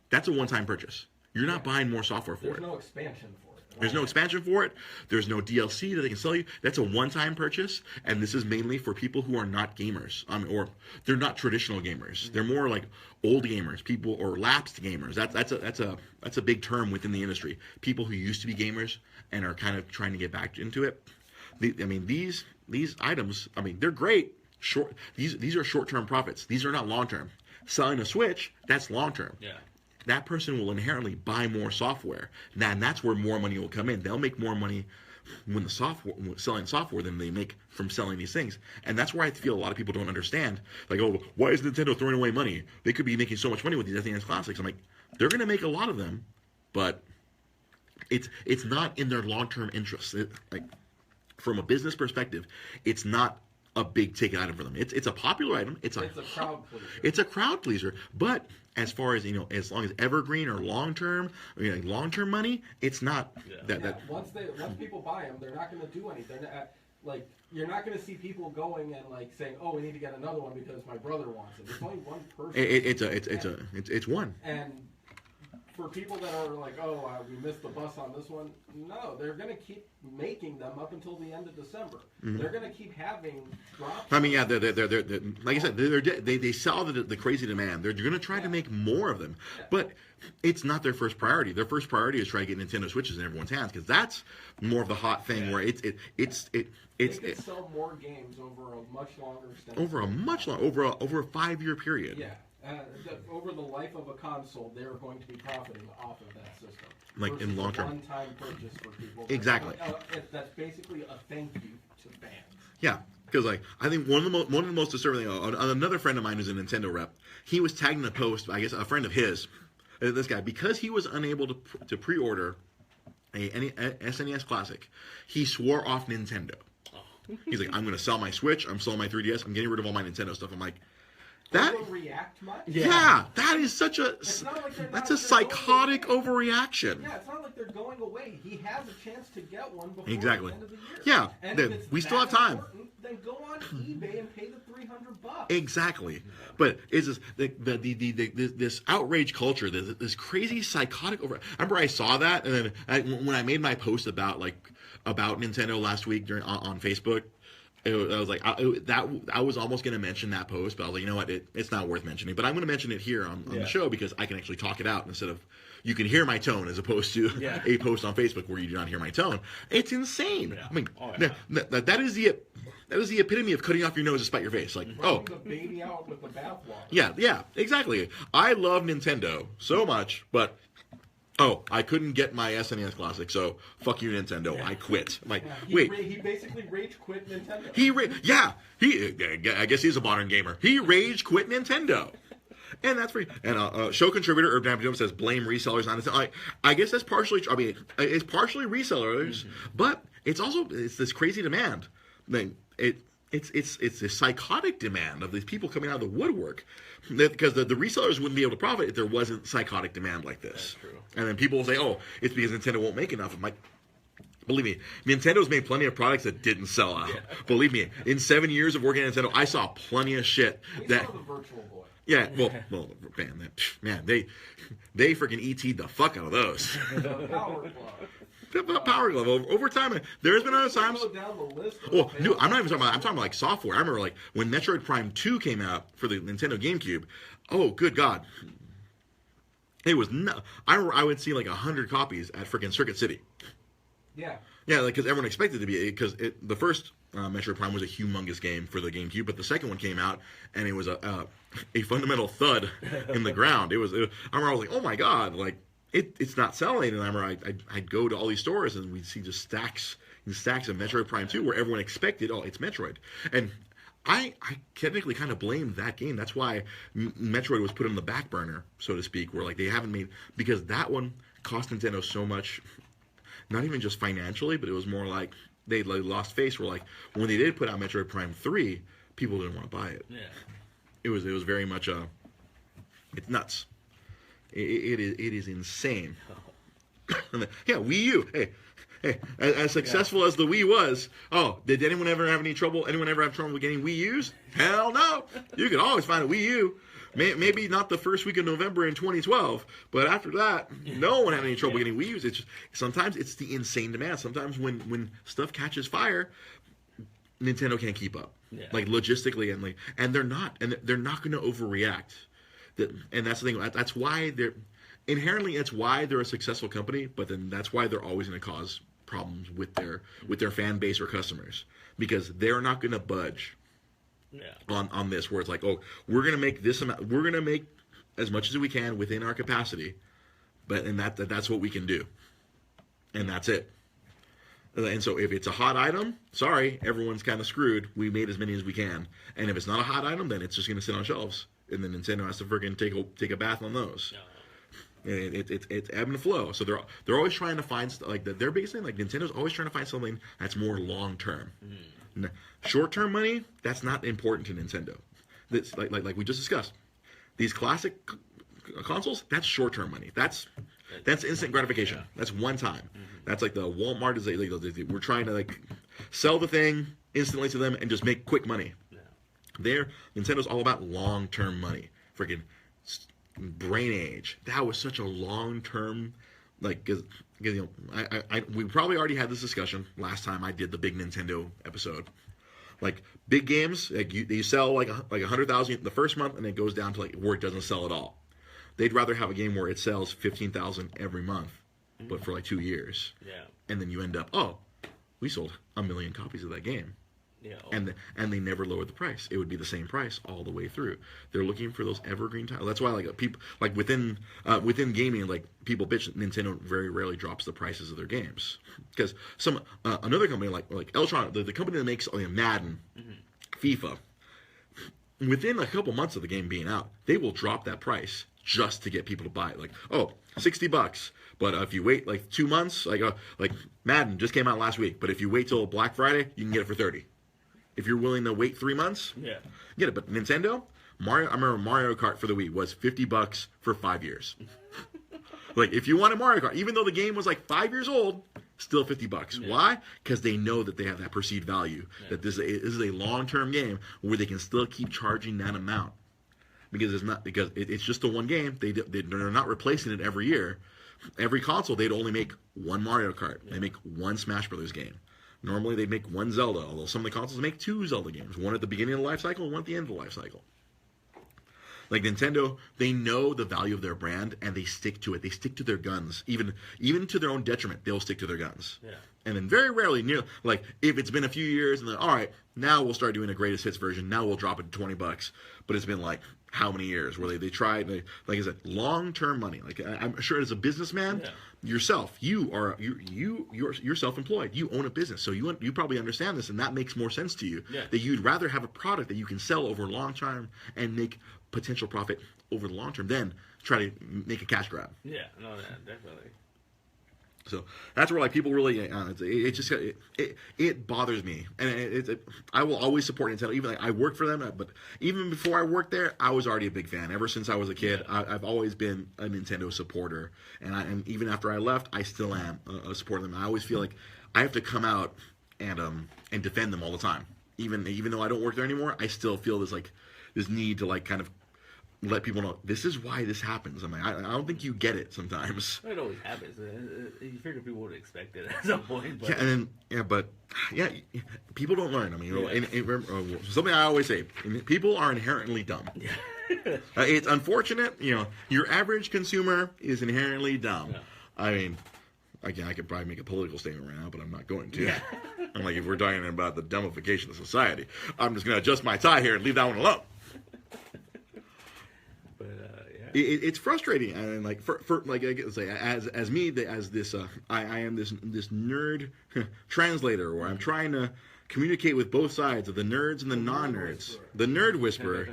S1: that's a one-time purchase. You're not buying more software for it.
S3: There's no expansion for it.
S1: There's no expansion for it. There's no DLC that they can sell you. That's a one-time purchase, and this is mainly for people who are not gamers, or they're not traditional gamers. They're more like old gamers, people, or lapsed gamers. That's a big term within the industry. People who used to be gamers and are kind of trying to get back into it. These items, they're great. These are short-term profits. These are not long-term. Selling a Switch, that's long-term. Yeah. That person will inherently buy more software. And that's where more money will come in. They'll make more money when selling software than they make from selling these things. And that's where I feel a lot of people don't understand. Like, oh, why is Nintendo throwing away money? They could be making so much money with these SNES Classics. I'm like, they're going to make a lot of them, but it's not in their long-term interest. Like, from a business perspective, it's not a big ticket item for them. It's a popular item. It's a crowd pleaser. It's a crowd pleaser. But as far as as long as evergreen or long term money, it's not that.
S3: Once people buy them, they're not going to do anything. Like, you're not going to see people going and like saying, "Oh, we need to get another one because my brother wants it." There's only one person.
S1: It's one.
S3: And for people that are like, oh, we missed the bus on this one. No, they're going to keep making them up until the end of December.
S1: Mm-hmm.
S3: They're going to keep having drops.
S1: I mean, yeah, they're like I said, they saw the crazy demand. They're going to try to make more of them, but it's not their first priority. Their first priority is try to get Nintendo Switches in everyone's hands because that's more of the hot thing where it's
S3: they could sell more games over a much longer extent.
S1: Over a 5-year period.
S3: Yeah. Over the life of a console, they're going to be profiting off of that system.
S1: Like in long term.
S3: One-time purchase for people.
S1: Exactly.
S3: That's basically a thank you to fans.
S1: Yeah, because like I think one of the most disturbing things. Another friend of mine who's a Nintendo rep, he was tagged in a post. I guess a friend of his, this guy, because he was unable to pre-order a SNES Classic, he swore off Nintendo. He's like, I'm going to sell my Switch. I'm selling my 3DS. I'm getting rid of all my Nintendo stuff. I'm like, that
S3: overreact much?
S1: Yeah, that is such a that's a psychotic overreaction.
S3: Yeah, it's not like they're going away. He has a chance to get one before the end of the year.
S1: Yeah,
S3: and
S1: we still have time.
S3: Then go on eBay and pay the $300.
S1: Exactly, but is this outrage culture, this crazy psychotic over? I remember I saw that, and then when I made my post about Nintendo last week on Facebook. I was like, I was almost going to mention that post, but I was like, you know what, it's not worth mentioning. But I'm going to mention it here on the show because I can actually talk it out instead of you can hear my tone as opposed to a post on Facebook where you do not hear my tone. It's insane. Yeah. I mean, that is the epitome of cutting off your nose to spite your face. Like,
S3: running the baby out with the bathwater.
S1: Yeah, exactly. I love Nintendo so much, but. Oh, I couldn't get my SNES Classic, so fuck you, Nintendo. I quit. I'm like, wait.
S3: He basically rage quit Nintendo.
S1: I guess he's a modern gamer. He rage quit Nintendo. And that's free. And show contributor Herb Dampton says blame resellers on it. I guess that's partially. I mean, it's partially resellers, but it's this crazy demand. It's this psychotic demand of these people coming out of the woodwork. Because the resellers wouldn't be able to profit if there wasn't psychotic demand like this.
S2: That's true.
S1: And then people will say, oh, it's because Nintendo won't make enough. I'm like, believe me, Nintendo's made plenty of products that didn't sell out. Yeah. Believe me, in 7 years of working at Nintendo, I saw plenty of shit.
S3: We saw the Virtual Boy.
S1: Yeah, well, man, they freaking ET'd the fuck out of those.
S3: The Power Glove.
S1: Power Glove over time. There's been other times.
S3: Go down the list
S1: I'm not even talking about. I'm talking about like software. I remember like when Metroid Prime 2 came out for the Nintendo GameCube. Oh, good God! It was I would see like 100 copies at freaking Circuit City.
S3: Yeah.
S1: Yeah, like because everyone expected it to be because the first Metroid Prime was a humongous game for the GameCube, but the second one came out and it was a fundamental thud in the ground. I remember I was like, oh my God, like. It's not selling, and I remember I'd go to all these stores and we'd see just stacks and stacks of Metroid Prime 2 where everyone expected, oh, it's Metroid. And I technically kind of blamed that game. That's why Metroid was put on the back burner, so to speak, where like they haven't made, because that one cost Nintendo so much, not even just financially, but it was more like they lost face where like when they did put out Metroid Prime 3, people didn't want to buy it.
S2: Yeah. It
S1: was very much it's nuts. It is insane. Yeah, Wii U. Hey, as successful as the Wii was, did anyone ever have any trouble? Anyone ever have trouble getting Wii U's? Hell no. You can always find a Wii U. Maybe not the first week of November in 2012, but after that, no one had any trouble getting Wii U's. Sometimes it's the insane demand. Sometimes when stuff catches fire, Nintendo can't keep up, like logistically and they're not going to overreact. And that's the thing. That's why they're inherently. That's why they're a successful company. But then that's why they're always going to cause problems with their fan base or customers because they're not going to budge on this. Where it's like, oh, we're going to make this amount. We're going to make as much as we can within our capacity, and that's what we can do, and that's it. And so if it's a hot item, sorry, everyone's kind of screwed. We made as many as we can, and if it's not a hot item, then it's just going to sit on shelves. And then Nintendo has to freaking take a bath on those. It's ebb and flow. So they're always trying to find their biggest thing. Like Nintendo's always trying to find something that's more long term. Short term money, that's not important to Nintendo. That's like we just discussed. These classic consoles, that's short term money. That's instant gratification. That's one time. That's like the Walmart is we're trying to like sell the thing instantly to them and just make quick money. Nintendo's all about long-term money. Freaking brain age. That was such a long term, like, because you know, we probably already had this discussion last time I did the big Nintendo episode. Like big games, like you sell like 100,000 the first month, and it goes down to like where it doesn't sell at all. They'd rather have a game where it sells 15,000 every month, but for like 2 years.
S2: Yeah.
S1: And then you end up, we sold 1 million copies of that game.
S2: Yeah.
S1: And they never lowered the price. It would be the same price all the way through. They're looking for those evergreen titles. That's why like people like within gaming, like people bitch that Nintendo very rarely drops the prices of their games, because some another company like Eltron, the company that makes Madden, FIFA, within a couple months of the game being out, they will drop that price just to get people to buy it. Like, $60. But if you wait like 2 months, like Madden just came out last week, but if you wait till Black Friday, you can get it for $30. If you're willing to wait 3 months, get it. But Nintendo, I remember Mario Kart for the Wii was $50 for 5 years. Like, if you want a Mario Kart, even though the game was like 5 years old, still $50. Yeah. Why? Because they know that they have that perceived value. Yeah. That this is a long-term game where they can still keep charging that amount. Because it's just the one game. They're not replacing it every year. Every console, they'd only make one Mario Kart. Yeah. They make one Smash Brothers game. Normally, they'd make one Zelda, although some of the consoles make 2 Zelda games. One at the beginning of the life cycle and one at the end of the life cycle. Like Nintendo, they know the value of their brand, and they stick to it. They stick to their guns. Even to their own detriment, they'll stick to their guns. Yeah. And then very rarely, like, if it's been a few years, and then, all right, now we'll start doing a greatest hits version. Now we'll drop it to $20. But it's been, like, how many years where they tried, like I said, long-term money. Like, I'm sure as a businessman, yourself, you're self-employed. You own a business, so you probably understand this, and that makes more sense to you. Yeah. That you'd rather have a product that you can sell over a long time and make potential profit over the long term than try to make a cash grab.
S2: Yeah, no, definitely.
S1: So that's where like people really, it bothers me, and I will always support Nintendo. Even like I work for them, but even before I worked there, I was already a big fan. Ever since I was a kid, I've always been a Nintendo supporter, and even after I left, I still am a supporter of them. I always feel like I have to come out and defend them all the time. Even though I don't work there anymore, I still feel this need to like kind of let people know this is why this happens. I'm like, I don't think you get it sometimes.
S2: It always happens. You figure people would expect it at some point. But.
S1: People don't learn. I mean, something I always say: people are inherently dumb. Yeah. It's unfortunate. Your average consumer is inherently dumb. Yeah. I mean, again, I could probably make a political statement right now, but I'm not going to. Yeah. I'm like, if we're talking about the dumbification of society, I'm just going to adjust my tie here and leave that one alone. It's frustrating, and like for like I say, as me as this I am this nerd translator, where I'm trying to communicate with both sides of the nerds and the non-nerds, the nerd whisperer.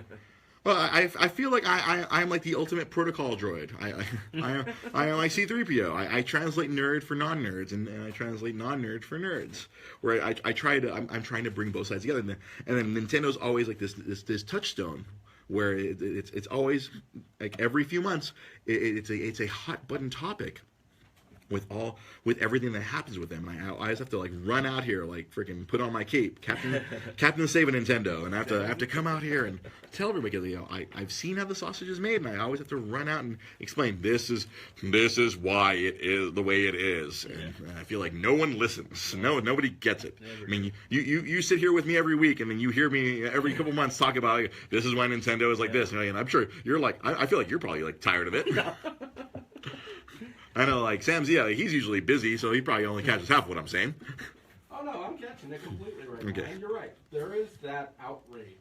S1: Well, I feel like I'm like the ultimate protocol droid. I am like C-3PO. I translate nerd for non-nerds, and I translate non-nerd for nerds. Where I'm trying to bring both sides together, and then Nintendo's always like this touchstone. Where it's always like every few months it's a hot button topic with everything that happens with them, and I always have to like run out here like freaking put on my cape, Captain Save a Nintendo, and I have to come out here and tell everybody I've seen how the sausage is made, and I always have to run out and explain this is why it is the way it is, and I feel like no one listens, nobody gets it. I mean, you sit here with me every week, and then you hear me every couple months talk about like, this is why Nintendo is like this, and I'm sure you're like I feel like you're probably like tired of it. I know, like, Sam's, he's usually busy, so he probably only catches half of what I'm saying.
S3: Oh, no, I'm catching it completely right now. And you're right. There is that outrage.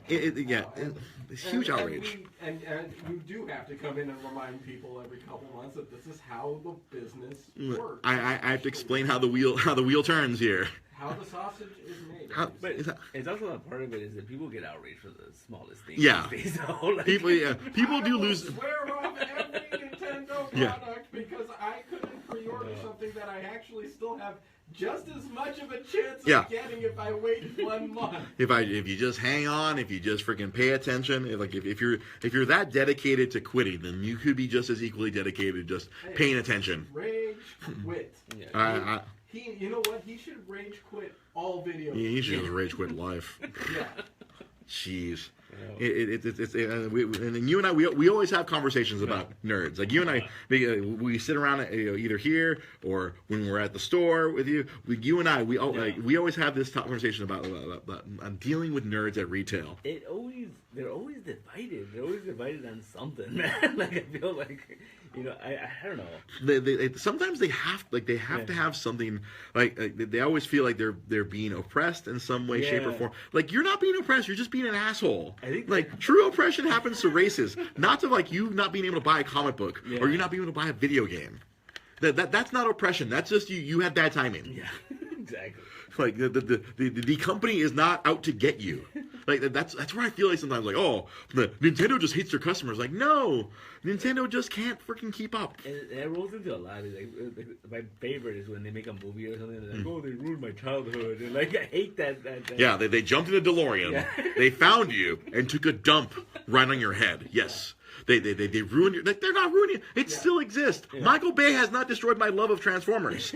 S1: It's huge outrage.
S3: And you do have to come in and remind people every couple months that this is how the business works.
S1: I have to explain how the wheel turns here.
S3: How the sausage is made.
S2: But it's also a part of it is that people get outraged for the smallest things.
S1: Yeah.
S2: So, like,
S1: people do lose.
S3: I swear off every Nintendo product because I couldn't pre-order something that I actually still have just as much of a chance of getting if I wait 1 month. If
S1: you just hang on, if you just freaking pay attention, if you're that dedicated to quitting, then you could be just as equally dedicated to just paying attention.
S3: Rage quit. You know what? He should rage quit all video games.
S1: He should just rage quit life.
S3: Yeah.
S1: Jeez. And then you and I, we always have conversations about nerds. Like you and I, we sit around either here or when we're at the store with you. You and I, we always have this conversation about dealing with nerds at retail.
S2: They're always divided. They're always divided on something, man. Like I feel like, I don't know.
S1: They sometimes they have to have something they always feel like they're being oppressed in some way, shape, or form. Like you're not being oppressed, you're just being an asshole. I think like true oppression happens to races, not to like you not being able to buy a comic book or you not being able to buy a video game. That's not oppression. That's just you had bad timing.
S2: Yeah, exactly.
S1: Like the company is not out to get you. Like that's where I feel like sometimes like, oh, the Nintendo just hates their customers. Like no, Nintendo just can't freaking keep up.
S2: And it rolls into a lot. Like my favorite is when they make a movie or something. They're like, oh, they ruined my childhood. And like I hate that.
S1: Yeah, they jumped in a DeLorean. Yeah. They found you and took a dump right on your head. Yes. They ruined your... Like, they're not ruining it. It still exists. Yeah. Michael Bay has not destroyed my love of Transformers.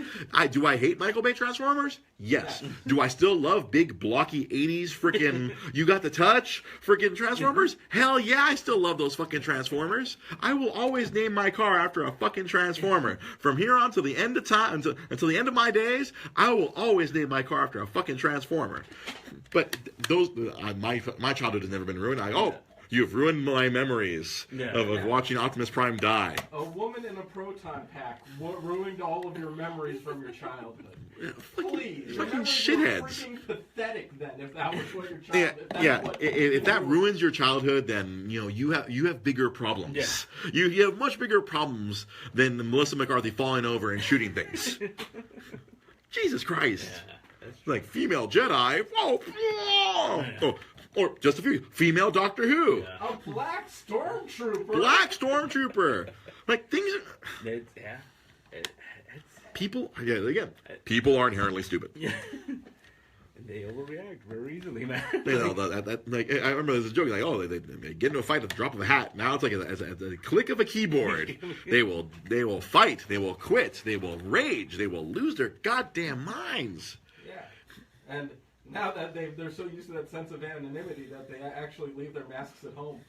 S1: Do I hate Michael Bay Transformers? Yes. Do I still love big, blocky 80s freaking... You got the touch freaking Transformers? Hell yeah, I still love those fucking Transformers. I will always name my car after a fucking Transformer. From here on to the end of time, until the end of my days, I will always name my car after a fucking Transformer. But those... my childhood has never been ruined. You've ruined my memories of watching Optimus Prime die.
S3: A woman in a proton pack ruined all of your memories from your childhood. Please,
S1: fucking shitheads.
S3: Freaking pathetic. Then, if that was what your childhood.
S1: If that ruins your childhood, then you have bigger problems. Yeah. You have much bigger problems than Melissa McCarthy falling over and shooting things. Jesus Christ! Yeah, like female Jedi. Oh. Or just a few. Female Doctor Who.
S3: Yeah. A black stormtrooper.
S1: Black stormtrooper. Like things are. People. Again. People are inherently stupid.
S2: Yeah. They overreact very easily, man.
S1: Like I remember there's a joke like, oh, they get into a fight at the drop of a hat. Now it's like a click of a keyboard. They will fight. They will quit. They will rage. They will lose their goddamn minds.
S3: Yeah, and. Now that they're so used to that sense of anonymity that they actually leave their masks at home.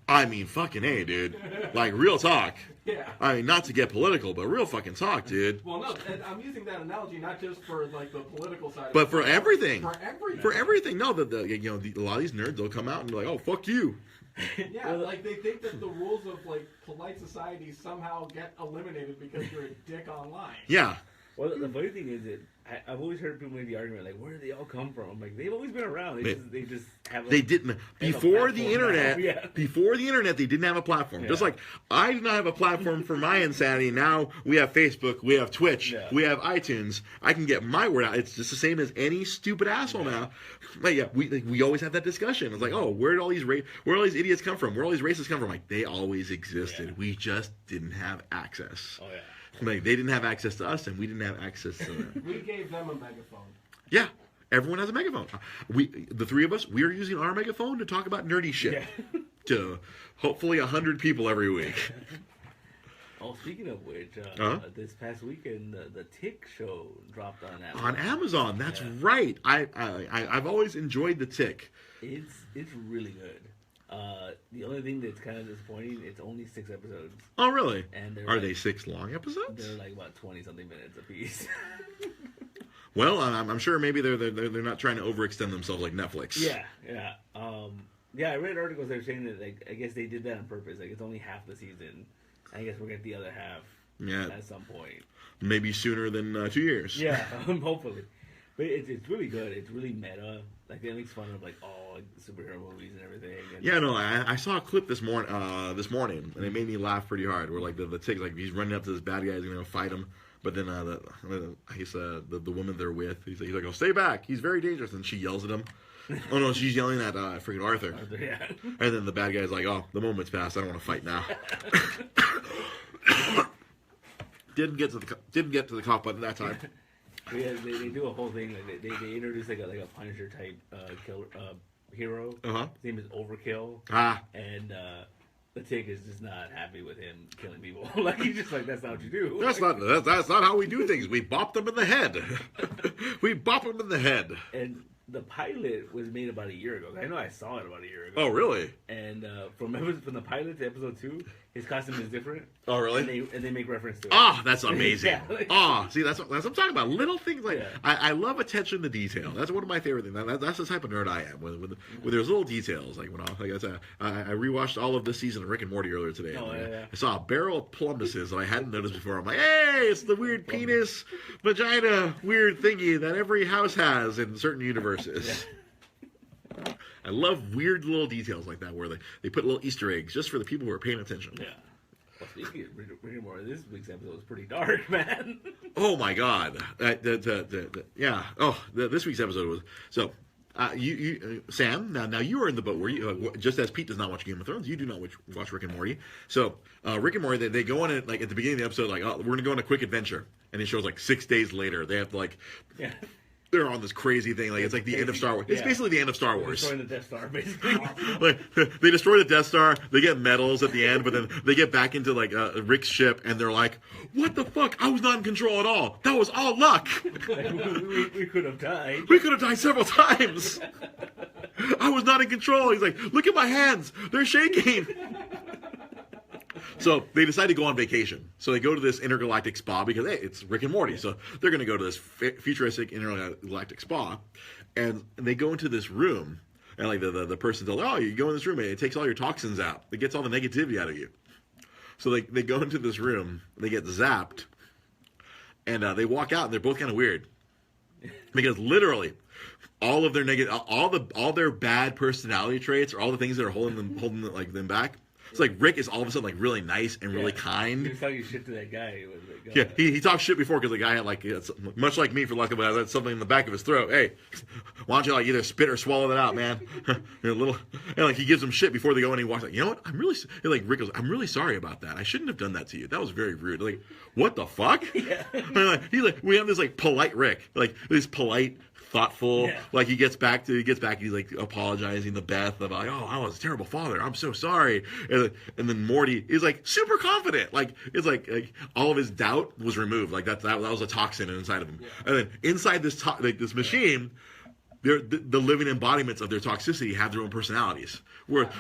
S1: I mean, fucking A, dude. Like, real talk.
S3: Yeah.
S1: I mean, not to get political, but real fucking talk, dude.
S3: Well, no, and I'm using that analogy not just for, like, the political side
S1: but
S3: of it.
S1: For everything.
S3: For everything.
S1: For everything. No, a lot of these nerds, they'll come out and be like, oh, fuck you.
S3: Yeah, like, they think that the rules of, like, polite society somehow get eliminated because you're a dick online.
S1: Yeah.
S2: Well, the funny thing is that I've always heard people make the argument like, where did they all come from? I'm like, they've always been around. They just have.
S1: They didn't before the internet. Yeah. Before the internet, they didn't have a platform. Yeah. Just like I did not have a platform for my insanity. Now we have Facebook, we have Twitch, we have iTunes. I can get my word out. It's just the same as any stupid asshole now. Like we always have that discussion. It's like, oh, where did all these idiots come from? Where all these racists come from? Like they always existed. Yeah. We just didn't have access.
S2: Oh yeah.
S1: Like they didn't have access to us, and we didn't have access to them.
S3: We gave them a megaphone.
S1: Yeah, everyone has a megaphone. The three of us, we are using our megaphone to talk about nerdy shit to hopefully 100 people every week.
S2: Oh, speaking of which, this past weekend the Tick show dropped on Amazon.
S1: On Amazon, that's right. I've always enjoyed the Tick.
S2: It's really good. The only thing that's kind of disappointing, it's only 6 episodes.
S1: Oh, really?
S2: And
S1: are they 6 long episodes?
S2: They're like about 20-something minutes apiece.
S1: Well, I'm sure maybe they're not trying to overextend themselves like Netflix.
S2: Yeah. I read articles that were saying that like I guess they did that on purpose. Like it's only half the season. I guess we'll get the other half at some point.
S1: Maybe sooner than 2 years.
S2: Yeah, hopefully. But it's really good. It's really meta. Like it makes fun of like all superhero movies and everything. And
S1: I saw a clip this morning, and it made me laugh pretty hard. Where like the Tick, like he's running up to this bad guy, he's gonna fight him, but then the woman they're with, he's like, oh, stay back, he's very dangerous, and she yells at him. Oh no, she's yelling at freaking Arthur.
S2: Yeah.
S1: And then the bad guy's like, oh, the moment's passed, I don't want to fight now. Didn't get to the cop button that time.
S2: Yeah, they do a whole thing. Like they introduce like a Punisher type hero.
S1: Uh-huh.
S2: His name is Overkill. And the Tick is just not happy with him killing people. Like he's just like, that's not what you do.
S1: That's not how we do things. We bop them in the head. We bop them in the head.
S2: And the pilot was made about a year ago. I know I saw it about a year ago.
S1: Oh, really?
S2: And from the pilot to episode 2, his costume is different.
S1: Oh, really?
S2: And they make reference to it.
S1: Oh, that's amazing.
S2: Yeah, like-
S1: See, that's what I'm talking about. Little things like
S2: Yeah.
S1: I love attention to detail. That's one of my favorite things. That's the type of nerd I am. When there's little details, like when I rewatched all of this season of Rick and Morty earlier today.
S2: Oh, yeah.
S1: I saw a barrel of plumbuses that I hadn't noticed before. I'm like, hey, it's the weird penis, vagina, weird thingy that every house has in certain universes.
S2: Yeah.
S1: I love weird little details like that where they put little Easter eggs just for the people who are paying attention.
S2: Yeah. Well, speaking of Rick and Morty, this week's episode was pretty dark, man.
S1: Oh my God! This week's episode was so. Sam, now you are in the boat where you, just as Pete does not watch Game of Thrones, you do not watch Rick and Morty. So Rick and Morty, they go on it like at the beginning of the episode, like, oh, we're gonna go on a quick adventure, and it shows like 6 days later they have to like.
S2: Yeah.
S1: They're on this crazy thing, like it's like the end of Star Wars. It's basically the end of Star Wars.
S2: Destroying the Death Star, basically.
S1: Like they destroy the Death Star, they get medals at the end, but then they get back into like Rick's ship, and they're like, "What the fuck? I was not in control at all. That was all luck.
S2: we could have died.
S1: We could have died several times. I was not in control." He's like, "Look at my hands; they're shaking." So they decide to go on vacation. So they go to this intergalactic spa because, hey, it's Rick and Morty. So they're going to go to this futuristic intergalactic spa. And they go into this room. And like the person tells, oh, you go in this room and it takes all your toxins out. It gets all the negativity out of you. So they go into this room. They get zapped. And they walk out and they're both kind of weird. Because literally, all of their all their bad personality traits or all the things that are holding them back. It's like Rick is all of a sudden like really nice and really kind.
S2: He was talking shit to that guy.
S1: Yeah, he talked shit before because the guy had like much like me for lack of a had something in the back of his throat. Hey, why don't you like either spit or swallow that out, man? A little, and like he gives him shit before they go and he walks like, you know what? Rick goes, I'm really sorry about that. I shouldn't have done that to you. That was very rude. Like, what the fuck? Yeah. We have this like polite Rick, like this polite. Thoughtful, like he gets back, he's like apologizing to Beth about, oh, I was a terrible father, I'm so sorry, and then Morty is like super confident, like it's like all of his doubt was removed, like that was a toxin inside of him, and then inside this this machine, the living embodiments of their toxicity have their own personalities.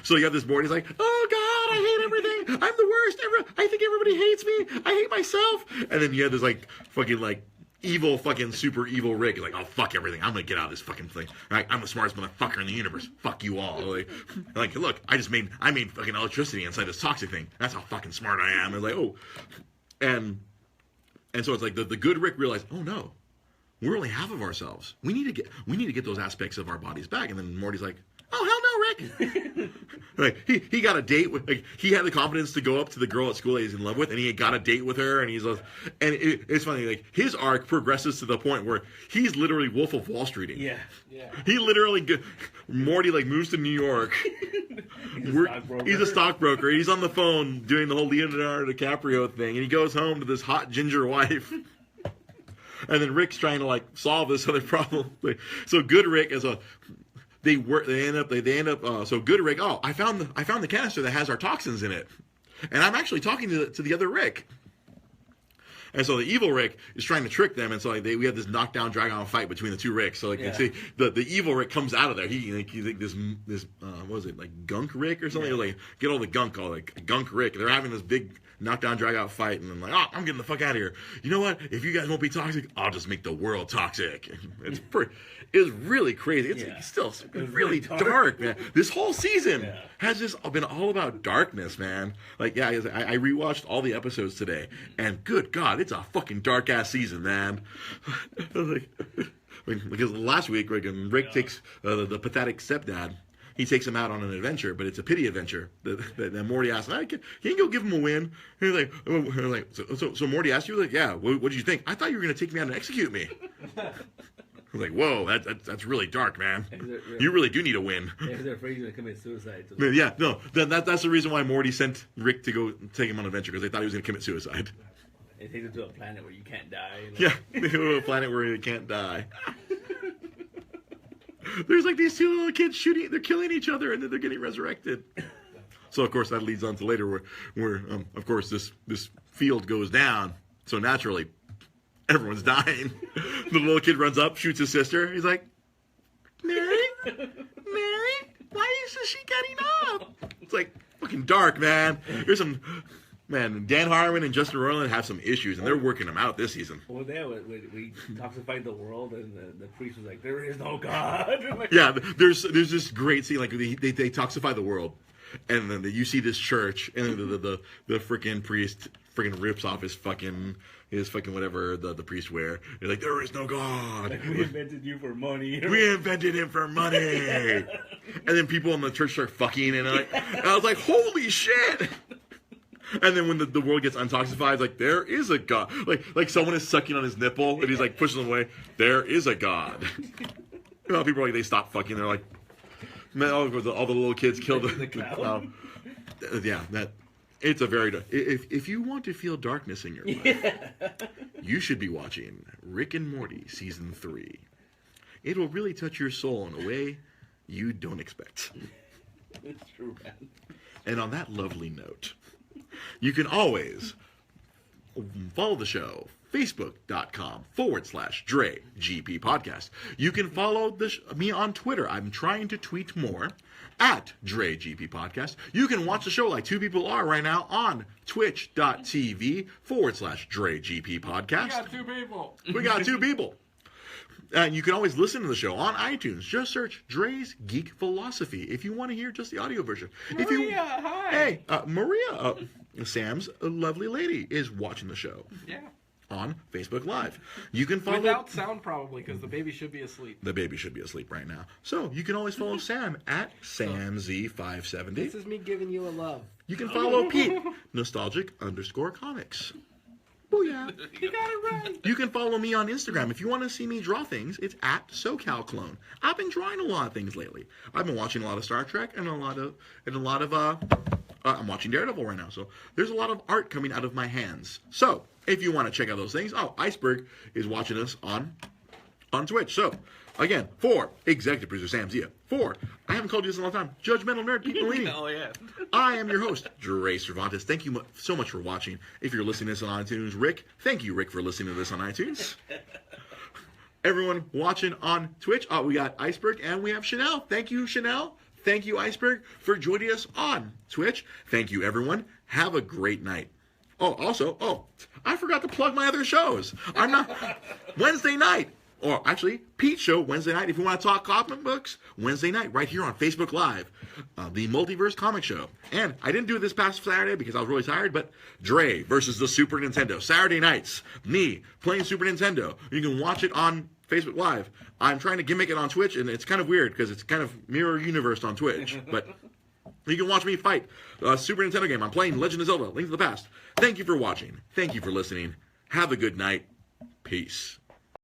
S1: So you have this Morty's like, oh God, I hate everything, I'm the worst, I think everybody hates me, I hate myself, and then you have this like fucking like evil fucking super evil Rick is like, oh fuck everything, I'm gonna get out of this fucking thing. Right? I'm the smartest motherfucker in the universe. Fuck you all. Like look, I made fucking electricity inside this toxic thing. That's how fucking smart I am. And like, oh, and so it's like the good Rick realized, oh no, we're only half of ourselves. We need to get those aspects of our bodies back. And then Morty's like, oh hell no, Rick. Like he got a date with, like he had the confidence to go up to the girl at school that he's in love with, and he got a date with her, and it's funny, like his arc progresses to the point where he's literally Wolf of Wall Streeting.
S2: Yeah.
S1: He literally Morty like moves to New York. He's a stockbroker. He's on the phone doing the whole Leonardo DiCaprio thing, and he goes home to this hot ginger wife. And then Rick's trying to like solve this other problem. So good Rick is a. They end up. So good Rick. Oh, I found the canister that has our toxins in it, and I'm actually talking to the other Rick. And so the evil Rick is trying to trick them, and so like we have this knockdown, drag-on fight between the two Ricks. So like you see, the evil Rick comes out of there. He's like this what was it, like Gunk Rick or something? Like get all the gunk, all like Gunk Rick. They're having this big knockdown, drag-out fight, and I'm like, oh, I'm getting the fuck out of here. You know what? If you guys won't be toxic, I'll just make the world toxic. It's really crazy. It's still really dark, man. This whole season has just been all about darkness, man. Like, I rewatched all the episodes today, and good God, it's a fucking dark ass season, man. Because last week, Rick takes the pathetic stepdad. He takes him out on an adventure, but it's a pity adventure. That Morty asks, can you go give him a win? And he's like, so Morty asked you, like, yeah, what did you think? I thought you were going to take me out and execute me. I was like, whoa, that's really dark, man. You really do need a win.
S2: Yeah, they're afraid he's going to commit suicide.
S1: Yeah, no, that's the reason why Morty sent Rick to go take him on an adventure, because they thought he was going to commit suicide.
S2: They take him to a planet where you can't die.
S1: Yeah, they go to a planet where you can't die. There's like these two little kids shooting, they're killing each other, and then they're getting resurrected. So of course that leads on to later where of course this field goes down. So naturally, everyone's dying. The little kid runs up, shoots his sister. He's like, Mary, why isn't she getting up? It's like fucking dark, man. There's some, man, Dan Harmon and Justin Roiland have some issues, and they're working them out this season.
S2: Well, there we toxified the world, and the priest was like, "There is no God." Like,
S1: Yeah, there's this great scene, like they toxify the world, and then you see this church, and then the freaking priest freaking rips off his fucking whatever the priest wear. They're like, there is no God.
S2: like, we invented you for money.
S1: We invented him for money. And then people in the church start fucking, and I was like, holy shit. And then when the world gets untoxified, it's like, there is a God. Like someone is sucking on his nipple, and he's like pushing them away. There is a God. You know, people are like, they stop fucking. They're like, man, all the little kids killed
S2: the clown.
S1: Yeah, that. It's a very... If you want to feel darkness in your life, you should be watching Rick and Morty Season 3. It will really touch your soul in a way you don't expect.
S2: It's true, man.
S1: And on that lovely note, you can always follow the show, facebook.com/DreGP Podcast. You can follow me on Twitter. I'm trying to tweet more. At DreGP Podcast. You can watch the show like two people are right now on twitch.tv/DreGP Podcast. We got two people. And you can always listen to the show on iTunes. Just search Dre's Geek Philosophy if you want to hear just the audio version.
S3: Maria, hi.
S1: Hey, Maria, Sam's a lovely lady, is watching the show.
S3: Yeah.
S1: On Facebook Live. You can follow...
S3: Without sound, probably, because the baby should be asleep.
S1: The baby should be asleep right now. So, you can always follow Sam at SamZ570.
S3: This is me giving you a love.
S1: You can follow Pete, nostalgic_comics. Booyah.
S3: You got it right.
S1: You can follow me on Instagram. If you want to see me draw things, it's at SoCalClone. I've been drawing a lot of things lately. I've been watching a lot of Star Trek and a lot of I'm watching Daredevil right now. So, there's a lot of art coming out of my hands. So, if you want to check out those things, Iceberg is watching us on Twitch. So, again, for executive producer Sam Zia, for, I haven't called you this in a long time, judgmental nerd Pete Molini.
S2: Oh, yeah.
S1: I am your host, Dre Cervantes. Thank you so much for watching. If you're listening to this on iTunes, Rick, thank you, Rick, for listening to this on iTunes. Everyone watching on Twitch, we got Iceberg and we have Chanel. Thank you, Chanel. Thank you, Iceberg, for joining us on Twitch. Thank you, everyone. Have a great night. I forgot to plug my other shows. I'm not... Wednesday night. Or actually, Pete's show, Wednesday night. If you want to talk comic books, Wednesday night, right here on Facebook Live. The Multiverse Comic Show. And I didn't do it this past Saturday because I was really tired, but Dre versus the Super Nintendo. Saturday nights, me playing Super Nintendo. You can watch it on Facebook Live. I'm trying to gimmick it on Twitch, and it's kind of weird because it's kind of mirror universe on Twitch. But... you can watch me fight a Super Nintendo game. I'm playing Legend of Zelda, Link to the Past. Thank you for watching. Thank you for listening. Have a good night. Peace.